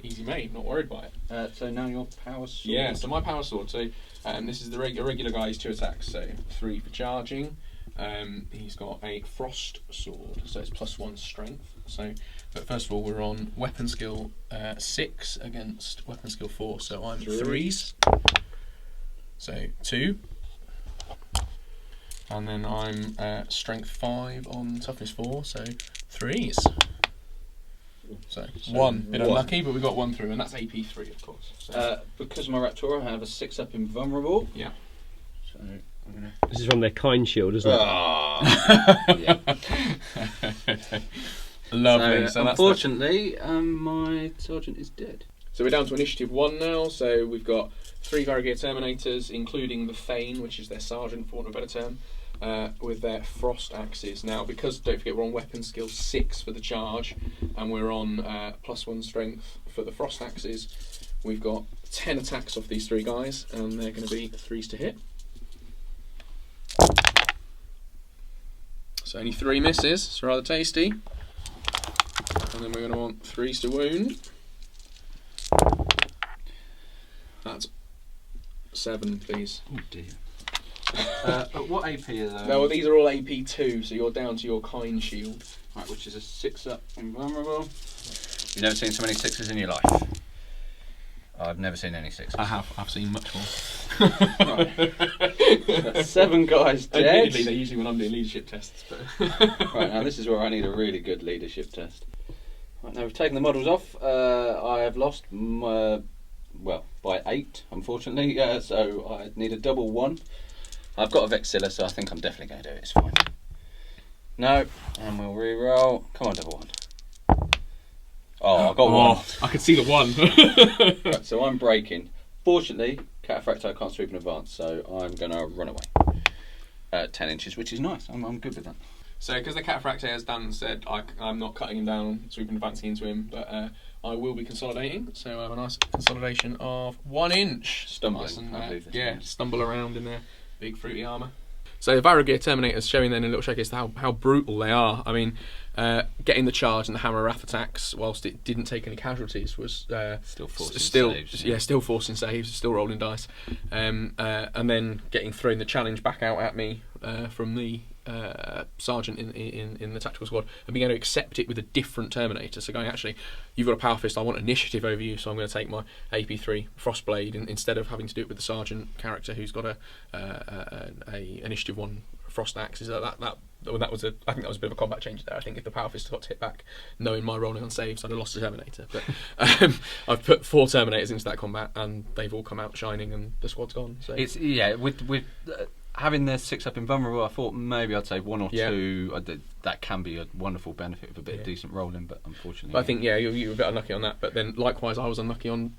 Easy made, not worried by it. So now your power sword. Yeah, so my power sword, so this is the regular guy's 2 attacks, so 3 for charging. He's got a frost sword, so it's +1 strength. So, but first of all, we're on weapon skill 6 against weapon skill 4, so I'm 3s. So 2. And then I'm strength 5 on toughness 4, so 3s. So 1, bit unlucky, but we got 1 through, and that's AP 3, of course. So. Because of my Raptora, I have a 6-up invulnerable. Yeah. So I'm gonna. This is from their Kind Shield, isn't it? Yeah. Lovely. So unfortunately, my sergeant is dead. So we're down to initiative 1 now. So we've got 3 VARAGYR Terminators, including the Thane, which is their sergeant, for want of a better term. with their frost axes. Now, because don't forget we're on weapon skill 6 for the charge, and we're on +1 strength for the frost axes, we've got 10 attacks off these 3 guys, and they're going to be 3s to hit. So only 3 misses, it's rather tasty. And then we're going to want 3s to wound. That's 7, please. Oh dear. What AP are those? No, well, these are all AP2, so you're down to your kind shield. Right, which is a 6-up invulnerable. You've never seen so many 6s in your life. I've never seen any 6s. I have. I've seen much more. Right. 7 guys dead. Admittedly, they're usually when I'm doing leadership tests. But Right, now this is where I need a really good leadership test. Right, now we've taken the models off. I have lost, well, by 8, unfortunately. So I need a double 1. I've got a Vexilla, so I think I'm definitely going to do it. It's fine. No, and we'll re-roll. Come on, double 1. Oh, I got 1. I could see the 1. Right, so I'm breaking. Fortunately, Cataphracti I can't sweep in advance, so I'm going to run away. 10 inches, which is nice. I'm good with that. So, because the Cataphracti, as Dan said, I'm not cutting him down, sweeping advancing into him, but I will be consolidating. So I have a nice consolidation of 1 inch. Stumbling, Nice and, I believe this yeah, means. stumble around in their big fruity armour. So VARAGYR Terminators showing then in a little showcase how brutal they are. I mean, getting the charge and the hammer wrath attacks, whilst it didn't take any casualties, was Still forcing saves. Yeah, still forcing saves, still rolling dice, and then getting thrown the challenge back out at me from the sergeant in the tactical squad, and being able to accept it with a different Terminator. So going, actually, you've got a power fist, I want initiative over you, so I'm going to take my AP3 Frostblade instead of having to do it with the sergeant character who's got a initiative 1 frost axe. Is that was I think that was a bit of a combat change there. I think if the power fist got hit back, knowing my rolling on saves, I'd have lost the Terminator. But I've put 4 Terminators into that combat, and they've all come out shining, and the squad's gone. So It's with having the 6-up invulnerable, I thought maybe I'd save 1 or 2. That can be a wonderful benefit of a bit of decent rolling, but unfortunately. But I think you were a bit unlucky on that. But then likewise, I was unlucky on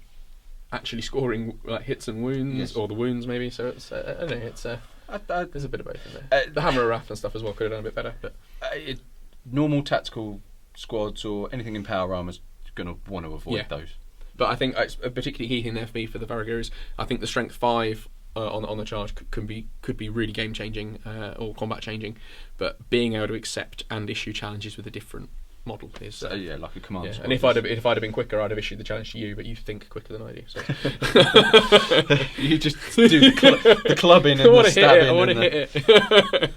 actually scoring like hits and wounds, or the wounds maybe. So it's I don't know. It's there's a bit of both in there. The hammer wrath and stuff as well could have done a bit better. But normal tactical squads or anything in power armor's going to want to avoid those. But I think it's particularly key in there for me for the VARAGYR is I think the strength 5 on the charge could be really game changing or combat changing, but being able to accept and issue challenges with a different model is like a command squad. And if I'd have been quicker, I'd have issued the challenge to you, but you think quicker than I do. So. You just do the clubbing and the stabbing. I want to hit it.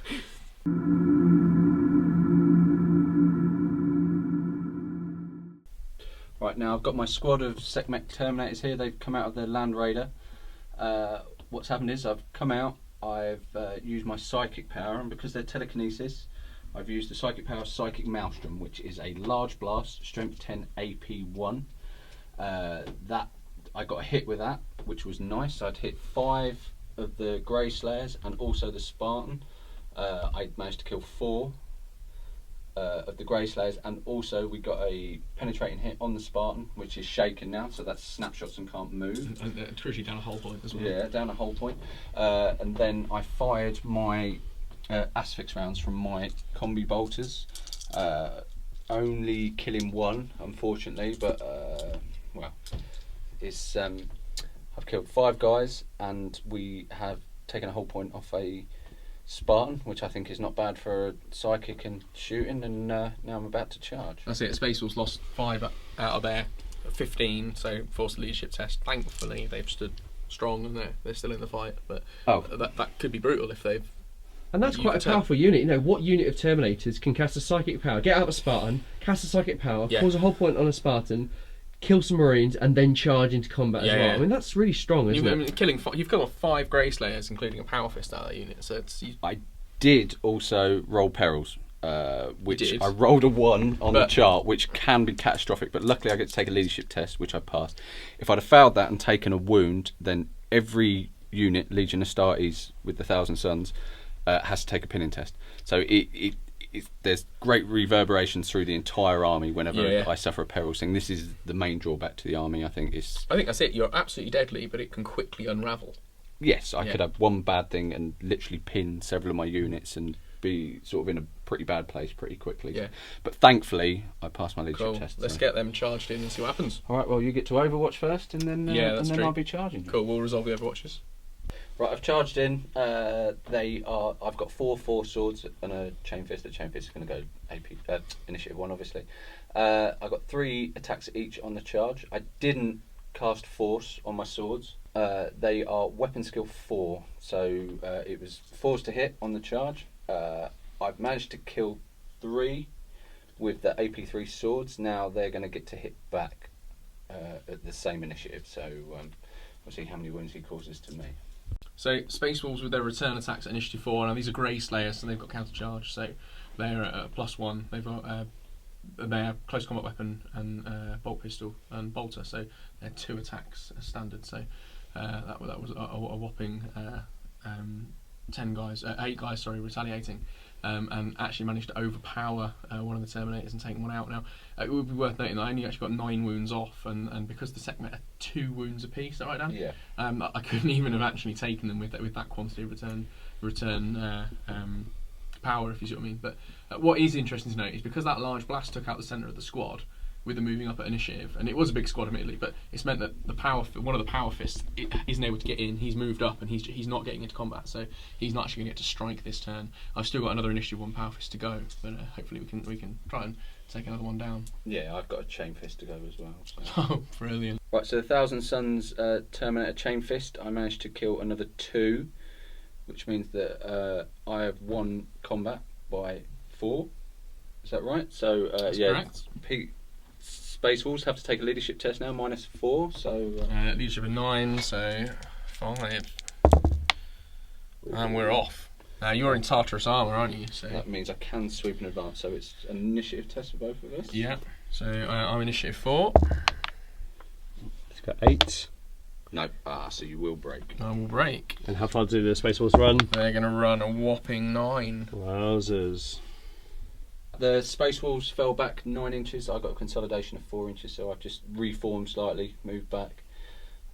Right, now I've got my squad of SEKHMET Terminators here. They've come out of their Land Raider. What's happened is I've come out, I've used my psychic power, and because they're telekinesis, I've used the psychic power Psychic Maelstrom, which is a large blast, strength 10 AP1. That I got a hit with that, which was nice. I'd hit 5 of the Grey Slayers and also the Spartan. I managed to kill 4 of the Grey Slayers, and also we got a penetrating hit on the Spartan, which is shaken now, so that's snapshots and can't move. And crucially down a whole point as well. Yeah, down a whole point. And then I fired my Asphyx rounds from my combi bolters, only killing 1, unfortunately, but well, it's I've killed 5 guys, and we have taken a whole point off a Spartan, which I think is not bad for a psychic and shooting, and now I'm about to charge. That's it. Space Wolves lost 5 out of their 15, so forced a leadership test. Thankfully, they've stood strong and they're still in the fight. But that could be brutal if they've. And that's quite a powerful unit. You know, what unit of Terminators can cast a psychic power, get out of a Spartan, cast a psychic power, cause a whole point on a Spartan, kill some Marines, and then charge into combat as well? Yeah. I mean, that's really strong, isn't it? I mean, you've got 5 Grey Slayers, including a Power Fist out of that unit. So I did also roll perils, which I rolled a 1 on the chart, which can be catastrophic, but luckily I get to take a leadership test, which I passed. If I'd have failed that and taken a wound, then every unit, Legion Astartes with the 1,000 Suns, has to take a pinning test. So there's great reverberations through the entire army whenever I suffer a perils thing. This is the main drawback to the army, I think. I think that's it. You're absolutely deadly, but it can quickly unravel. Yes, I could have one bad thing and literally pin several of my units and be sort of in a pretty bad place pretty quickly. Yeah. But thankfully, I passed my leadership test. Let's get them charged in and see what happens. All right, well, you get to Overwatch first, and then I'll be charging. Cool, we'll resolve the Overwatches. Right, I've charged in. I've got 4 swords and a chain fist. The chain fist is going to go AP initiative 1, obviously. I've got 3 attacks each on the charge. I didn't cast force on my swords. They are weapon skill 4, so it was 4s to hit on the charge. I've managed to kill 3 with the AP3 swords. Now they're going to get to hit back at the same initiative, so we'll see how many wounds he causes to me. So Space Wolves with their return attacks at initiative 4. Now these are Grey Slayers, so they've got counter charge, so they're at +1. They've got they have close combat weapon and bolt pistol and bolter, so they're 2 attacks as standard. So that was a whopping 8 guys, retaliating, and actually managed to overpower one of the Terminators and take one out. Now it would be worth noting that I only actually got 9 wounds off, and because the SEKHMET are 2 wounds apiece, is that right, Dan? Yeah. I couldn't even have actually taken them with that quantity of return power, if you see what I mean. But what is interesting to note is because that large blast took out the centre of the squad with them moving up at initiative, and it was a big squad admittedly, but it's meant that one of the power fists isn't able to get in. He's moved up and he's not getting into combat, so he's not actually going to get to strike this turn. I've still got another initiative 1 power fist to go, but hopefully we can try and take another one down. Yeah, I've got a chain fist to go as well. So. Oh, brilliant! Right, so the Thousand Suns Terminator chain fist. I managed to kill another 2, which means that I have won combat by 4. Is that right? So correct. Space Wolves have to take a leadership test now, -4. So leadership of 9, so 5, and we're off. Now you're in Tartarus armor, aren't you? So that means I can sweep in advance. So it's an initiative test for both of us. Yeah. So I'm initiative 4. It's got 8. No. So you will break. I will break. And how far do the Space Wolves run? They're going to run a whopping 9. Wowzers. The Space Wolves fell back 9 inches. I got a consolidation of 4 inches, so I've just reformed slightly, moved back.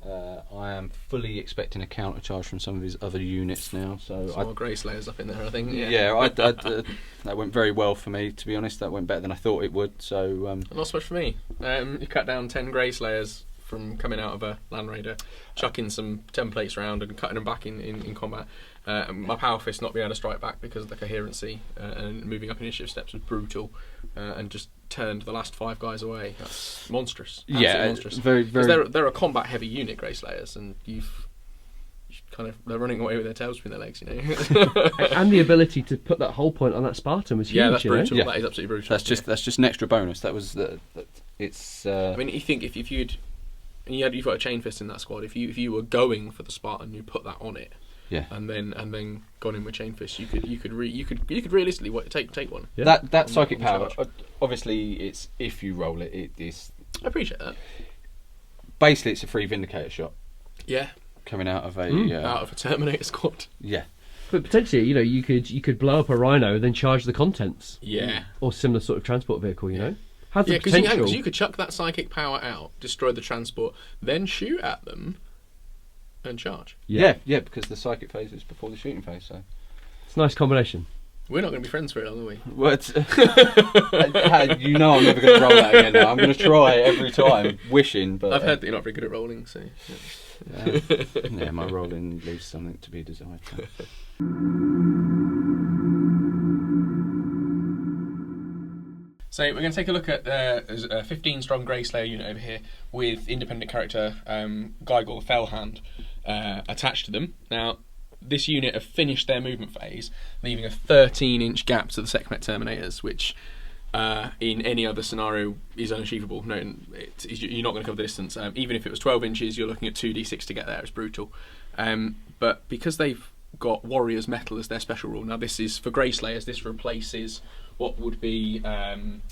I am fully expecting a counter charge from some of his other units now. So some more Grey Slayers up in there, I think. Yeah, that went very well for me, to be honest. That went better than I thought it would. So not so much for me. You cut down 10 Grey Slayers from coming out of a Land Raider, chucking some templates around and cutting them back in combat. My power fist not being able to strike back because of the coherency and moving up initiative steps was brutal, and just turned the last 5 guys away. That's monstrous. Absolutely monstrous. Very, very. They're a combat heavy unit, Grey Slayers, and they're running away with their tails between their legs, you know. And the ability to put that whole point on that Spartan was huge. Yeah, that's brutal. Yeah. That is absolutely brutal. That's just an extra bonus. That was it's. I mean, you think if you'd and you've got a chain fist in that squad. If you were going for the Spartan, you put that on it. Yeah. And then gone in with chain fist, you could realistically take one. Yeah. That psychic power. Obviously, it's if you roll it. It is. I appreciate that. Basically, it's a free Vindicator shot. Yeah. Coming out of a out of a Terminator squad. Yeah. But potentially, you could blow up a Rhino and then charge the contents. Yeah. Or similar sort of transport vehicle. You know. Has the Yeah, potential. because you could chuck that psychic power out, destroy the transport, then shoot at them, and charge. Yeah, because the psychic phase is before the shooting phase, so It's a nice combination. We're not going to be friends very long, are we? Well, you know I'm never going to roll that again now. I'm going to try every time, wishing, but... I've heard that you're not very good at rolling, so... Yeah, my rolling leaves something to be desired. So we're going to take a look at a 15-strong Grey Slayer unit over here with independent character Geigel the Fellhand attached to them. Now, this unit have finished their movement phase, leaving a 13-inch gap to the SEKHMET Terminators, which in any other scenario is unachievable. No, you're not going to cover the distance. Even if it was 12 inches, you're looking at 2d6 to get there. It's brutal. But because they've got Warrior's Metal as their special rule, now this is for Grey Slayers, this replaces what would be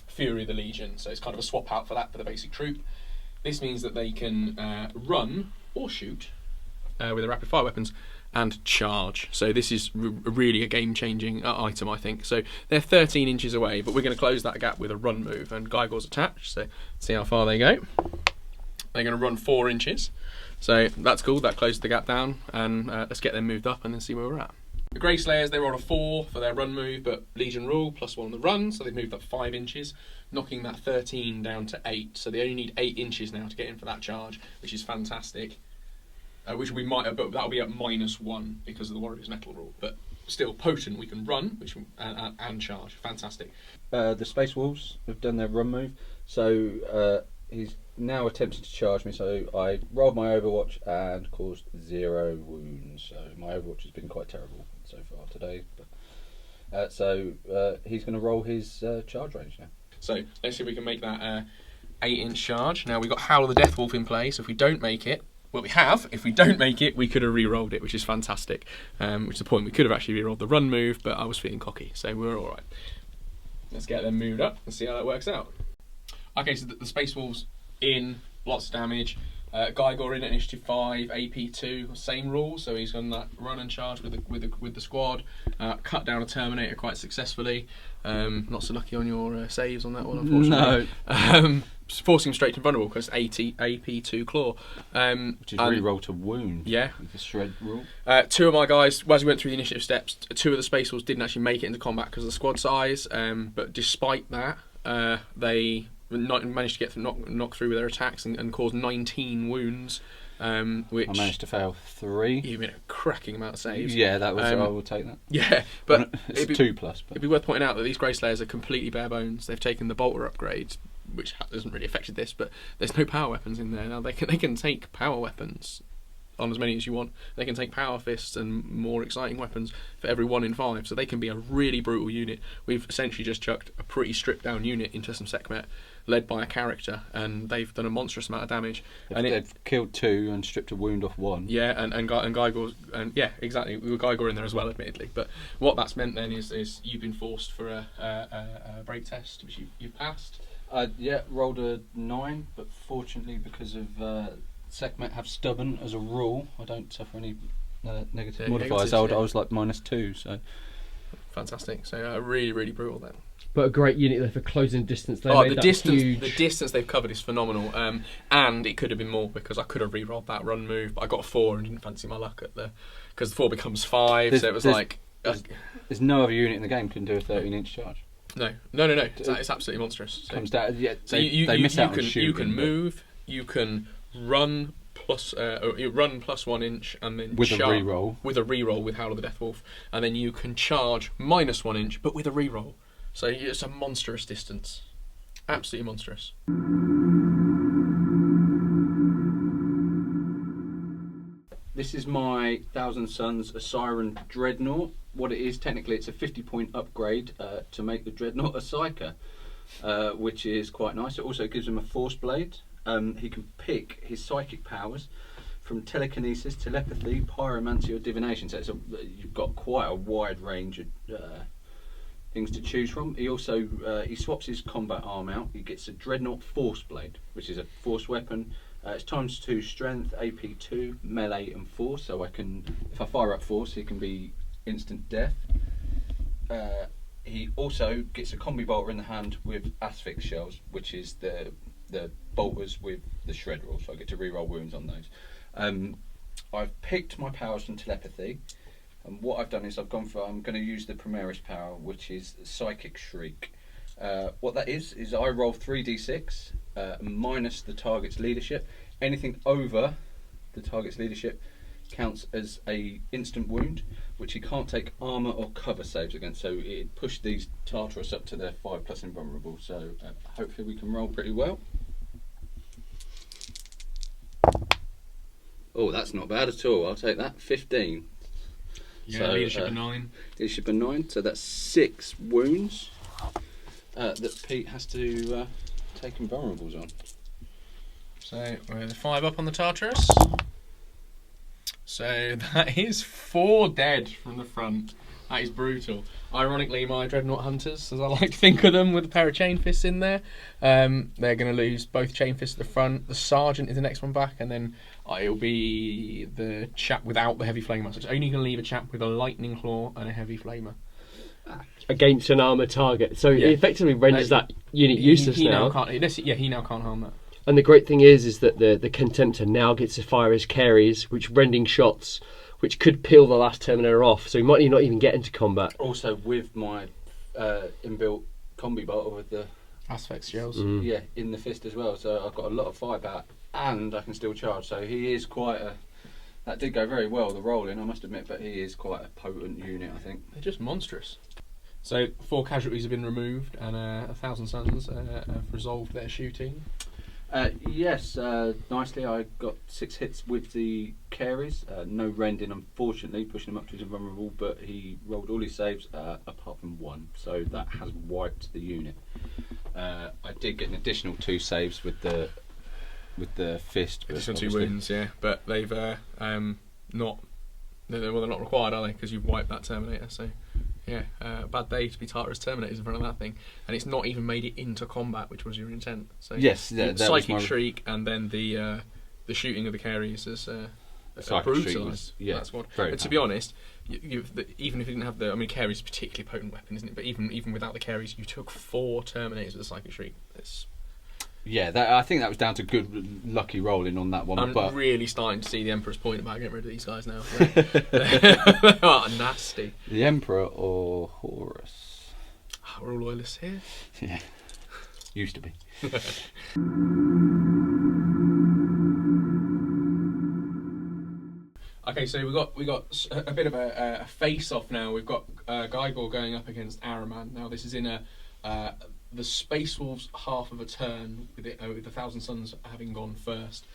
Fury of the Legion, so it's kind of a swap out for that for the basic troop. This means that they can run or shoot with their rapid fire weapons and charge. So this is really a game-changing item, I think. So they're 13 inches away, but we're going to close that gap with a run move, and Geigel's attached, so see how far they go. They're going to run 4 inches. So that's cool, that closes the gap down, and let's get them moved up and then see where we're at. The Grey Slayers, they rolled a 4 for their run move, but Legion rule +1 on the run, so they've moved up 5 inches, knocking that 13 down to 8. So they only need 8 inches now to get in for that charge, which is fantastic. Which we might have, but that'll be at -1 because of the Warrior's Metal rule. But still potent, we can run and charge. Fantastic. The Space Wolves have done their run move, so he's now attempted to charge me, so I rolled my Overwatch and caused 0 wounds. So my Overwatch has been quite terrible so far today. But, so he's going to roll his charge range now. So let's see if we can make that 8-inch charge. Now we've got Howl of the Death Wolf in play, so if we don't make it, well, we have. If we don't make it, we could have re-rolled it, which is fantastic. Which is the point. We could have actually re-rolled the run move, but I was feeling cocky, so we're all right. Let's get them moved up and see how that works out. Okay, so the Space Wolves in, lots of damage. Gygor in at initiative 5, AP 2, same rule. So he's done that run and charge with the squad. Cut down a Terminator quite successfully. Not so lucky on your saves on that one, unfortunately. No. Forcing him straight to vulnerable because AP 2 claw. Which is re-roll to wound. Yeah. With the shred rule. 2 of my guys, as we went through the initiative steps, 2 of the Space Wolves didn't actually make it into combat because of the squad size. But despite that, they managed to get knock through with their attacks and cause 19 wounds. Which I managed to fail 3. You made a cracking amount of saves. Yeah, that was. I will take that. Yeah, but it's 2+. But it'd be worth pointing out that these Grey Slayers are completely bare bones. They've taken the bolter upgrade, which hasn't really affected this, but there's no power weapons in there now. They can take power weapons on as many as you want. They can take power fists and more exciting weapons for every 1 in 5, so they can be a really brutal unit. We've essentially just chucked a pretty stripped down unit into some SEKHMET, led by a character, and they've done a monstrous amount of damage. They've killed 2 and stripped a wound off 1. Yeah, and Gygor, and yeah, exactly. We were Gygor in there as well, admittedly. But what that's meant then is you've been forced for a break test, which you've passed. Yeah, rolled a 9, but fortunately because of SEKHMET have stubborn as a rule, I don't suffer any negative modifiers. I was like -2, so fantastic. So really, really brutal then. But a great unit there for closing distance. The distance they've covered is phenomenal. And it could have been more because I could have re-rolled that run move, but I got a 4 and didn't fancy my luck because the 4 becomes 5. So it was like there's no other unit in the game can do a 13-inch charge. No. It's absolutely monstrous. So, comes down. Yeah, so they miss out on shooting. You can move. You can run plus you run +1 inch and then with charge, a reroll. With a reroll with Howl of the Death Wolf, and then you can charge -1 inch, but with a reroll. So it's a monstrous distance, absolutely monstrous. This is my Thousand Suns OSIRON Dreadnought. What it is, technically, it's a 50-point upgrade to make the Dreadnought a Psyker, which is quite nice. It also gives him a Force Blade. He can pick his psychic powers from telekinesis, telepathy, pyromancy, or divination. So you've got quite a wide range of things to choose from. He also he swaps his combat arm out. He gets a Dreadnought Force Blade, which is a force weapon. It's ×2 strength, AP 2, melee, and force. So if I fire up force, it can be instant death. He also gets a combi bolter in the hand with asphyx shells, which is the bolters with the shred rule. So I get to reroll wounds on those. I've picked my powers from telepathy. And what I've done is I'm going to use the Primarch power, which is Psychic Shriek. What that is I roll 3d6 minus the target's leadership. Anything over the target's leadership counts as a instant wound, which he can't take armour or cover saves against. So it pushed these Tartarus up to their 5+ invulnerable. So hopefully we can roll pretty well. Oh, that's not bad at all. I'll take that. 15. Yeah, so, leadership of 9. Leadership of 9, so that's 6 wounds that Pete has to take invulnerables on. So we're 5 up on the Tartarus. So that is 4 dead from the front. That is brutal. Ironically, my Dreadnought Hunters, as I like to think of them, with a pair of chain fists in there, they're going to lose both chain fists at the front. The Sergeant is the next one back, and then it'll be the chap without the heavy flamer. So it's only going to leave a chap with a lightning claw and a heavy flamer against an armoured target. So it effectively renders that unit useless he now. He now can't harm that. And the great thing is that the Contemptor now gets to fire his carries, which rending shots, which could peel the last Terminator off. So he might not even get into combat. Also with my inbuilt combi bolter with the Aspect shells. yeah in the fist as well. So I've got a lot of firepower and I can still charge. So he is quite a. That did go very well, the rolling, I must admit, but he is quite a potent unit, I think. They're just monstrous. So 4 casualties have been removed, and 1,000 Suns have resolved their shooting. Yes, nicely. I got 6 hits with the carries. No rending, unfortunately, pushing him up to his invulnerable, but he rolled all his saves apart from 1, so that has wiped the unit. I did get an additional 2 saves with the fist. Additional 2 wounds, yeah, but they've not. They're not required, are they? Because you've wiped that Terminator. So, yeah, bad day to be Tartarus Terminators in front of that thing, and it's not even made it into combat, which was your intent. So yes, that Psychic was my... Shriek, and then the shooting of the carries is brutalised. Yeah, that's what. Very and to be honest, even if you didn't have the, I mean, carries is a particularly potent weapon, isn't it? But even without the carries, you took 4 Terminators with the Psychic Shriek. Yeah, I think that was down to good lucky rolling on that one. I'm really starting to see the Emperor's point about getting rid of these guys now. They are nasty. The Emperor or Horus? We're all loyalists here. Yeah, used to be. Okay, so we got a bit of a face-off now. We've got Gygor going up against Araman. Now this is in the Space Wolves half of a turn, with 1,000 Suns having gone first.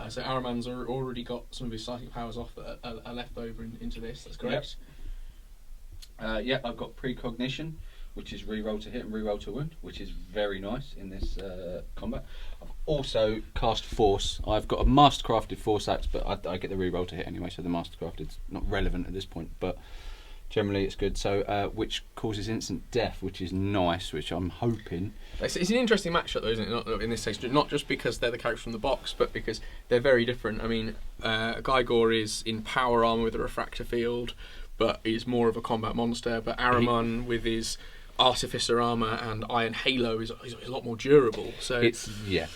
So Araman's already got some of his psychic powers off that are left over into this. That's correct. Yep, I've got precognition, which is reroll to hit and reroll to wound, which is very nice in this combat. I've also cast Force. I've got a mastercrafted Force axe, but I get the reroll to hit anyway, so the mastercrafted's not relevant at this point. But generally it's good. So which causes instant death, which is nice, which I'm hoping. It's an interesting matchup though, isn't it? Not, in this case, not just because they're the characters from the box, but because they're very different. I mean, Gygor is in power armor with a refractor field, but is more of a combat monster. But Araman with his artificer armor and iron halo is a lot more durable. So it's the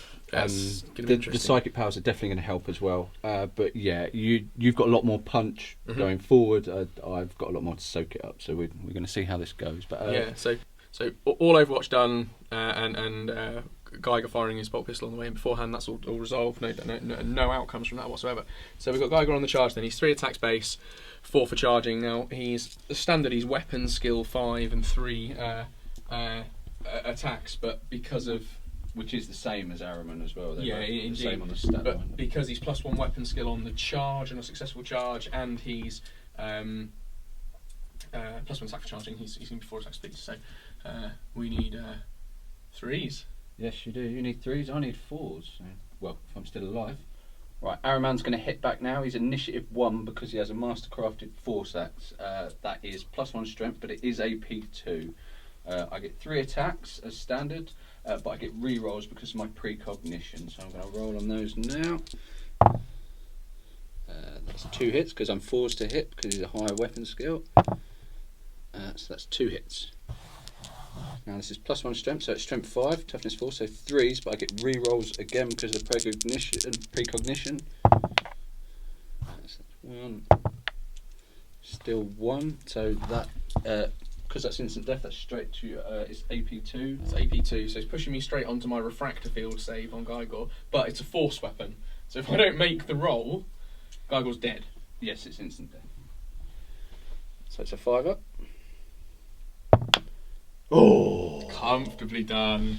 psychic powers are definitely going to help as well. But yeah, you've got a lot more punch going forward. I've got a lot more to soak it up. So we're going to see how this goes. But yeah, so all Overwatch done, and Gygor firing his bolt pistol on the way in beforehand. That's all resolved. No outcomes from that whatsoever. So we've got Gygor on the charge. Then he's 3 attacks base, 4 for charging. Now he's standard. He's weapon skill 5 and 3 attacks, but because of which is the same as Araman as well. Yeah, indeed. The same on the stat but line. Because he's +1 weapon skill on the charge and a successful charge, and he's +1 attack for charging. He's going to be 4 attack speed. So we need 3s. Yes, you do. You need 3s. I need 4s. Well, if I'm still alive. Right, Araman's going to hit back now. He's initiative 1 because he has a mastercrafted Force axe. That is +1 strength, but it is AP 2. I get 3 attacks as standard, but I get re-rolls because of my precognition. So I'm going to roll on those now. That's 2 hits because I'm forced to hit because he's a higher weapon skill. So that's 2 hits. Now this is +1 strength, so it's strength 5, toughness 4, so 3s, but I get re-rolls again because of the precognition. That's 1. Still 1, so that because that's instant death, that's straight to it's AP 2. It's AP 2, so it's pushing me straight onto my refractor field save on Gygor, but it's a force weapon. So if I don't make the roll, Gygor's dead. Yes, it's instant death. So it's a 5-up. Oh, comfortably done.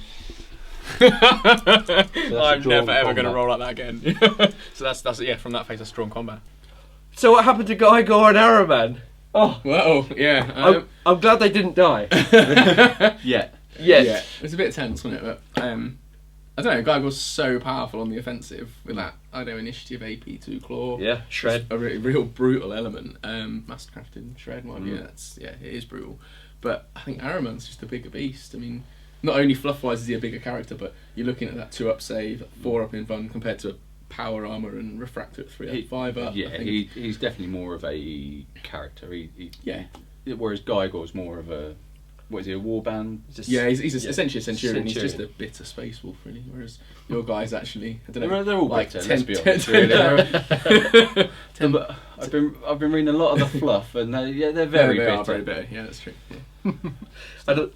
I'm never ever going to roll like that again. So that's from that phase, that's drawn combat. So what happened to Gygor and Araman? Oh, well, yeah. I'm glad they didn't die. Yeah. Yes. Yeah. It was a bit tense, wasn't it? But I don't know. Gygor's so powerful on the offensive with that. I know initiative AP 2 claw. Yeah. Shred. A real brutal element. Mastercrafted shred. It is brutal. But I think Araman's just a bigger beast. I mean, not only fluff-wise is he a bigger character, but you're looking at that 2-up save, 4-up in fun compared to power armor and refractor at 3-up, 5-up. Yeah, he's definitely more of a character. Yeah. Whereas Gygor's more of a what is he, a warband? Yeah, he's essentially a centurion. He's just a bitter space wolf, really. Whereas your guy's actually, I don't know, They're all like bitter. 10, Let's be honest. Really. I've been reading a lot of the fluff, and they're very they bitter. are very bitter. Yeah, that's true. Yeah.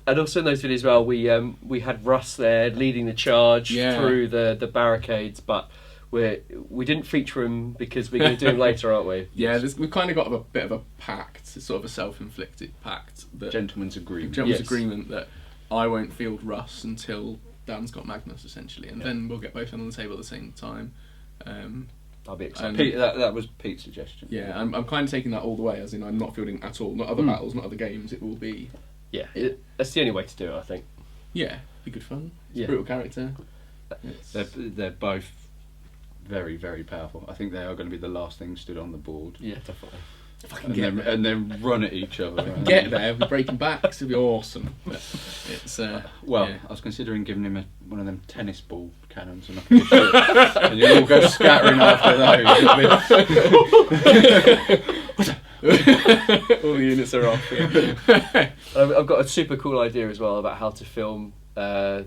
And also in those videos as well, we had Russ there leading the charge through the barricades, but we didn't feature him because we're going to do him later, aren't we? Yeah, we've kind of got a bit of a pact, sort of a self-inflicted pact. That Gentleman's agreement. Agreement that I won't field Russ until Dan's got Magnus, essentially, and then we'll get both on the table at the same time. I'll be excited. Pete, that was Pete's suggestion. Yeah, I'm kind of taking that all the way, as in I'm not fielding at all. Not other battles, not other games. It will be. Yeah, that's the only way to do it, I think. Yeah, be good fun. It's Yeah. a brutal character. They're both very, very powerful. I think they are going to be the last thing stood on the board. Yeah, definitely. If I can get there. And then run at each other. Get there, we're breaking backs, it'd be awesome. But it's I was considering giving him one of them tennis ball cannons, and and you all go scattering after those. all the units are off. Yeah. I've got a super cool idea as well about how to film the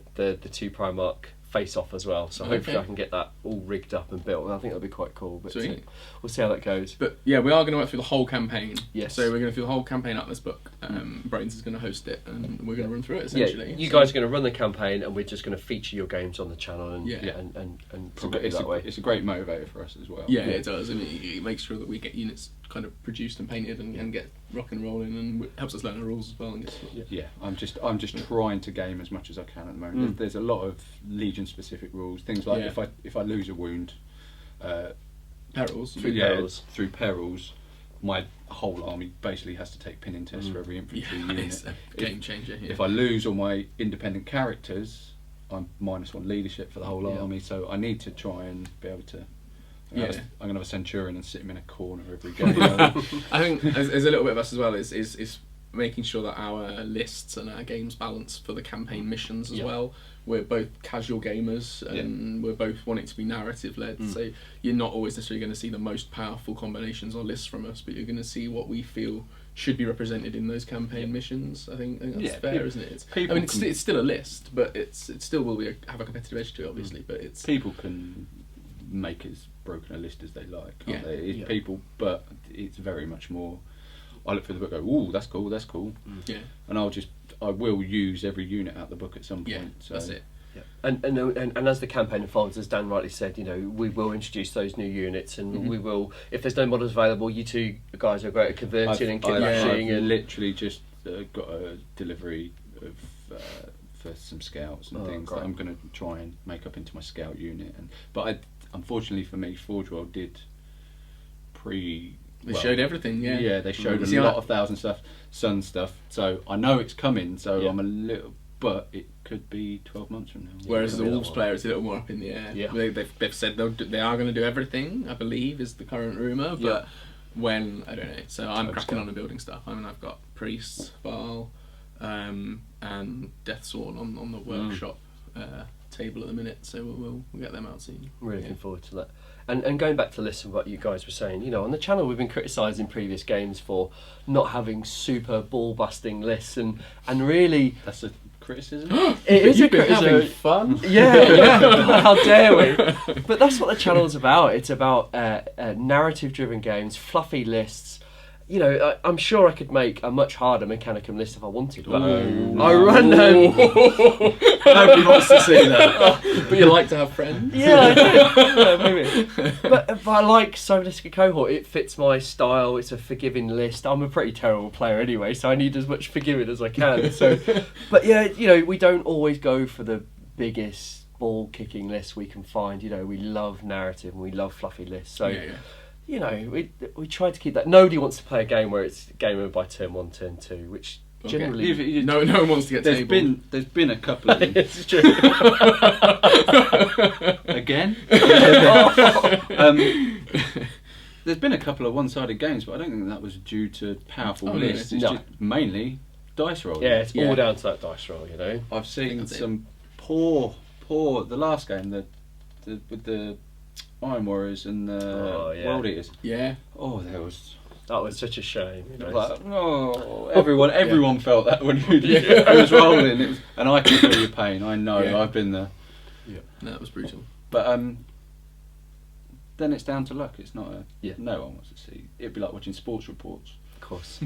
two Primarch face off as well. So hopefully I can get that all rigged up and built. And I think that'll be quite cool. But we'll see how that goes. But yeah, we are going to work through the whole campaign. Yes. So we're going to do the whole campaign up this book. Brains is going to host it, and we're going to run through it essentially. Yeah, you guys are going to run the campaign, and we're just going to feature your games on the channel and promote it that way. It's a great motivator for us as well. Yeah, it does. I mean, it makes sure that we get units kind of produced and painted and get rock and rolling, and it helps us learn the rules as well. And I'm just trying to game as much as I can at the moment. There's a lot of Legion specific rules, things like if I lose a wound, perils through perils, my whole army basically has to take pinning tests for every infantry unit. It's a game changer. Yeah. If I lose all my independent characters, I'm -1 leadership for the whole army. So I need to try and be able to. I'm going to have a centurion and sit him in a corner every game. I think there's a little bit of us as well. Is making sure that our lists and our games balance for the campaign missions as well. We're both casual gamers and we're both wanting to be narrative led. So you're not always necessarily going to see the most powerful combinations or lists from us, but you're going to see what we feel should be represented in those campaign missions. I think that's fair, isn't it? It's still a list, but it still will have a competitive edge to it, obviously. But it's people can make as broken a list as they like, can't they? It's people, but it's very much more. I look through the book, and go, ooh, that's cool. Yeah. And I will use every unit out of the book at some point. Yeah, so. that's it. Yeah. And as the campaign unfolds, as Dan rightly said, we will introduce those new units, and we will, if there's no models available, you two guys are great at converting and kitmashing. I've literally just got a delivery of for some scouts and things that I'm going to try and make up into my scout unit. But unfortunately for me, Forge World did They showed everything, yeah. Yeah, they showed a lot of Sun stuff. So I know it's coming, so I'm a little... But it could be 12 months from now. Whereas as a Wolves player, it's a little more up in the air. Yeah. They've said they are going to do everything, I believe, is the current rumour. But when, I don't know. So I'm cracking on and building stuff. I mean, I've got Priests, Baal, and Deathsworn on the workshop table at the minute. So we'll get them out soon. Really looking forward to that. And going back to listen what you guys were saying, on the channel we've been criticising previous games for not having super ball busting lists, and really that's a criticism. It is a criticism. Having fun. Yeah. How dare we? But that's what the channel's about. It's about narrative-driven games, fluffy lists. I'm sure I could make a much harder Mechanicum list if I wanted, but I run. Nobody wants to see that. But you like to have friends. Yeah, I do. Yeah, maybe. But I like Sovilistic Cohort. It fits my style. It's a forgiving list. I'm a pretty terrible player anyway, so I need as much forgiving as I can. So, but we don't always go for the biggest ball kicking lists we can find. We love narrative and we love fluffy lists. So. We try to keep that. Nobody wants to play a game where it's game over by turn 1, turn 2, which generally no one wants to get tabled. There's been a couple of them. It's true. Again. There's been a couple of one-sided games, but I don't think that was due to powerful lists. It's just mainly dice roll. Yeah, it's all down to that dice roll. I've seen some poor. The last game with the Iron Warriors and the World Eaters. Yeah. Oh, there was That was such a shame. You know. Like, oh, everyone felt that when it was rolling. And I can feel your pain. I know. Yeah. I've been there. Yeah, no, that was brutal. But then it's down to luck. It's not no one wants to see. It'd be like watching sports reports. Of course.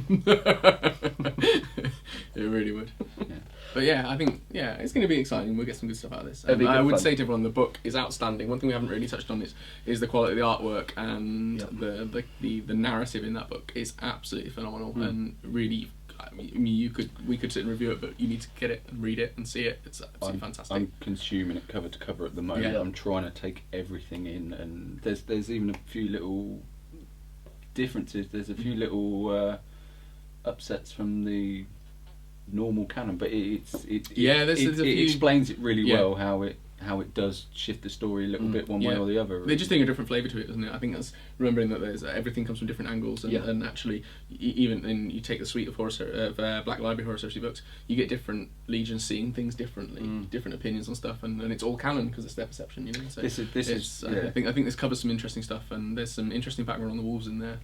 It really would. Yeah. But yeah, I think it's going to be exciting. We'll get some good stuff out of this. It'll be I good would fun. say to everyone, the book is outstanding. One thing we haven't really touched on is the quality of the artwork, and the narrative in that book is absolutely phenomenal. And really, I mean, we could sit and review it, but you need to get it and read it and see it. It's absolutely fantastic. I'm consuming it cover to cover at the moment. Yeah. I'm trying to take everything in, and there's even a few little differences. There's a few little upsets from the normal canon, but it explains it really well how it does shift the story a little bit one way or the other. They just bring a different flavour to it, doesn't it? I think that's remembering that there's everything comes from different angles, and actually, even when you take the suite of Black Library Horus Heresy books, you get different legions seeing things differently, different opinions on stuff, and it's all canon because it's their perception, you know. So I think this covers some interesting stuff, and there's some interesting background on the wolves in there.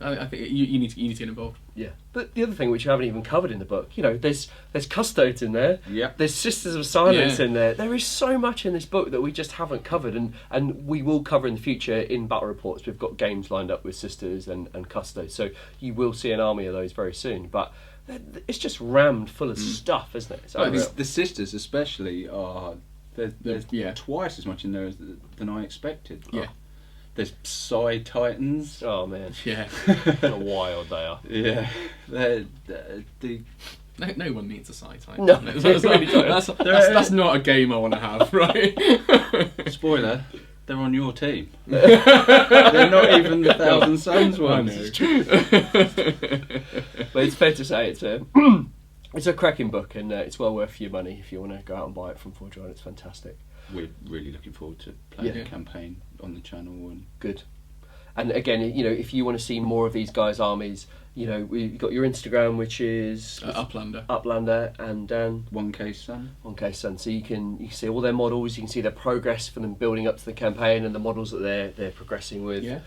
I think you need to get involved. Yeah, but the other thing which you haven't even covered in the book, you know, there's custodes in there. Yeah. There's Sisters of Silence in there. There is so much in this book that we just haven't covered, and we will cover in the future in battle reports. We've got games lined up with Sisters and custodes, so you will see an army of those very soon. But it's just rammed full of stuff, isn't it? The Sisters especially are there's twice as much in there than I expected. Yeah. There's Psi Titans. Oh man, Yeah. how wild they are. Yeah, No one needs a side type. No. That's not a game I want to have, right? Spoiler, they're on your team. They're not even the Thousand Suns ones. But it's fair to say it's a cracking book, and it's well worth your money if you want to go out and buy it from Forge On. It's fantastic. We're really looking forward to playing the campaign on the channel. And good. And again, you know, if you want to see more of these guys' armies, you know, we've got your Instagram, which is Uplander, and 1K Sun. 1K Sun. So you can see all their models. You can see their progress for them building up to the campaign and the models that they're progressing with. Yeah.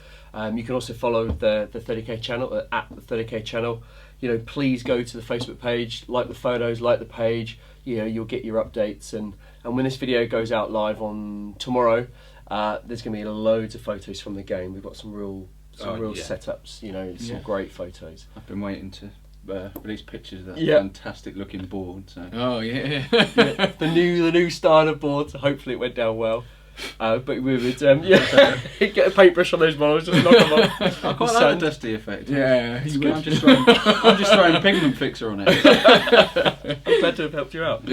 You can also follow the 30K channel at the 30K channel. You know, please go to the Facebook page, like the photos, like the page. You know, you'll get your updates, and when this video goes out live on tomorrow, there's going to be loads of photos from the game. We've got some real setups. You know, some great photos. I've been waiting to release pictures of that fantastic looking board. So. Oh yeah. The new starter board. So hopefully it went down well. But we would get a paintbrush on those models, just knock them off. I quite like the dusty effect. Yeah, I'm just throwing pigment fixer on it. I'm glad to have helped you out.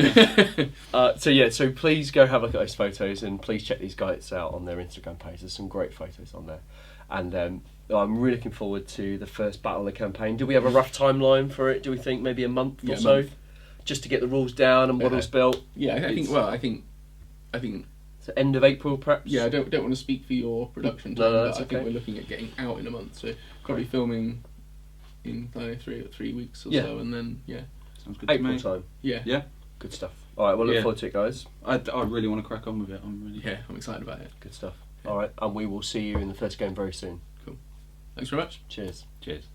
So please go have a look at those photos, and please check these guys out on their Instagram page. There's some great photos on there, and I'm really looking forward to the first battle of the campaign. Do we have a rough timeline for it? Do we think maybe a month or so, just to get the rules down and models built? Yeah, I think. So end of April, perhaps. Yeah, I don't want to speak for your production time, but I think we're looking at getting out in a month. So probably filming in 3 weeks or so, and then sounds good April to me. time. Yeah, good stuff. All right, we'll look forward to it, guys. I really want to crack on with it. I'm excited about it. Good stuff. All right, and we will see you in the first game very soon. Cool. Thanks very much. Cheers. Cheers.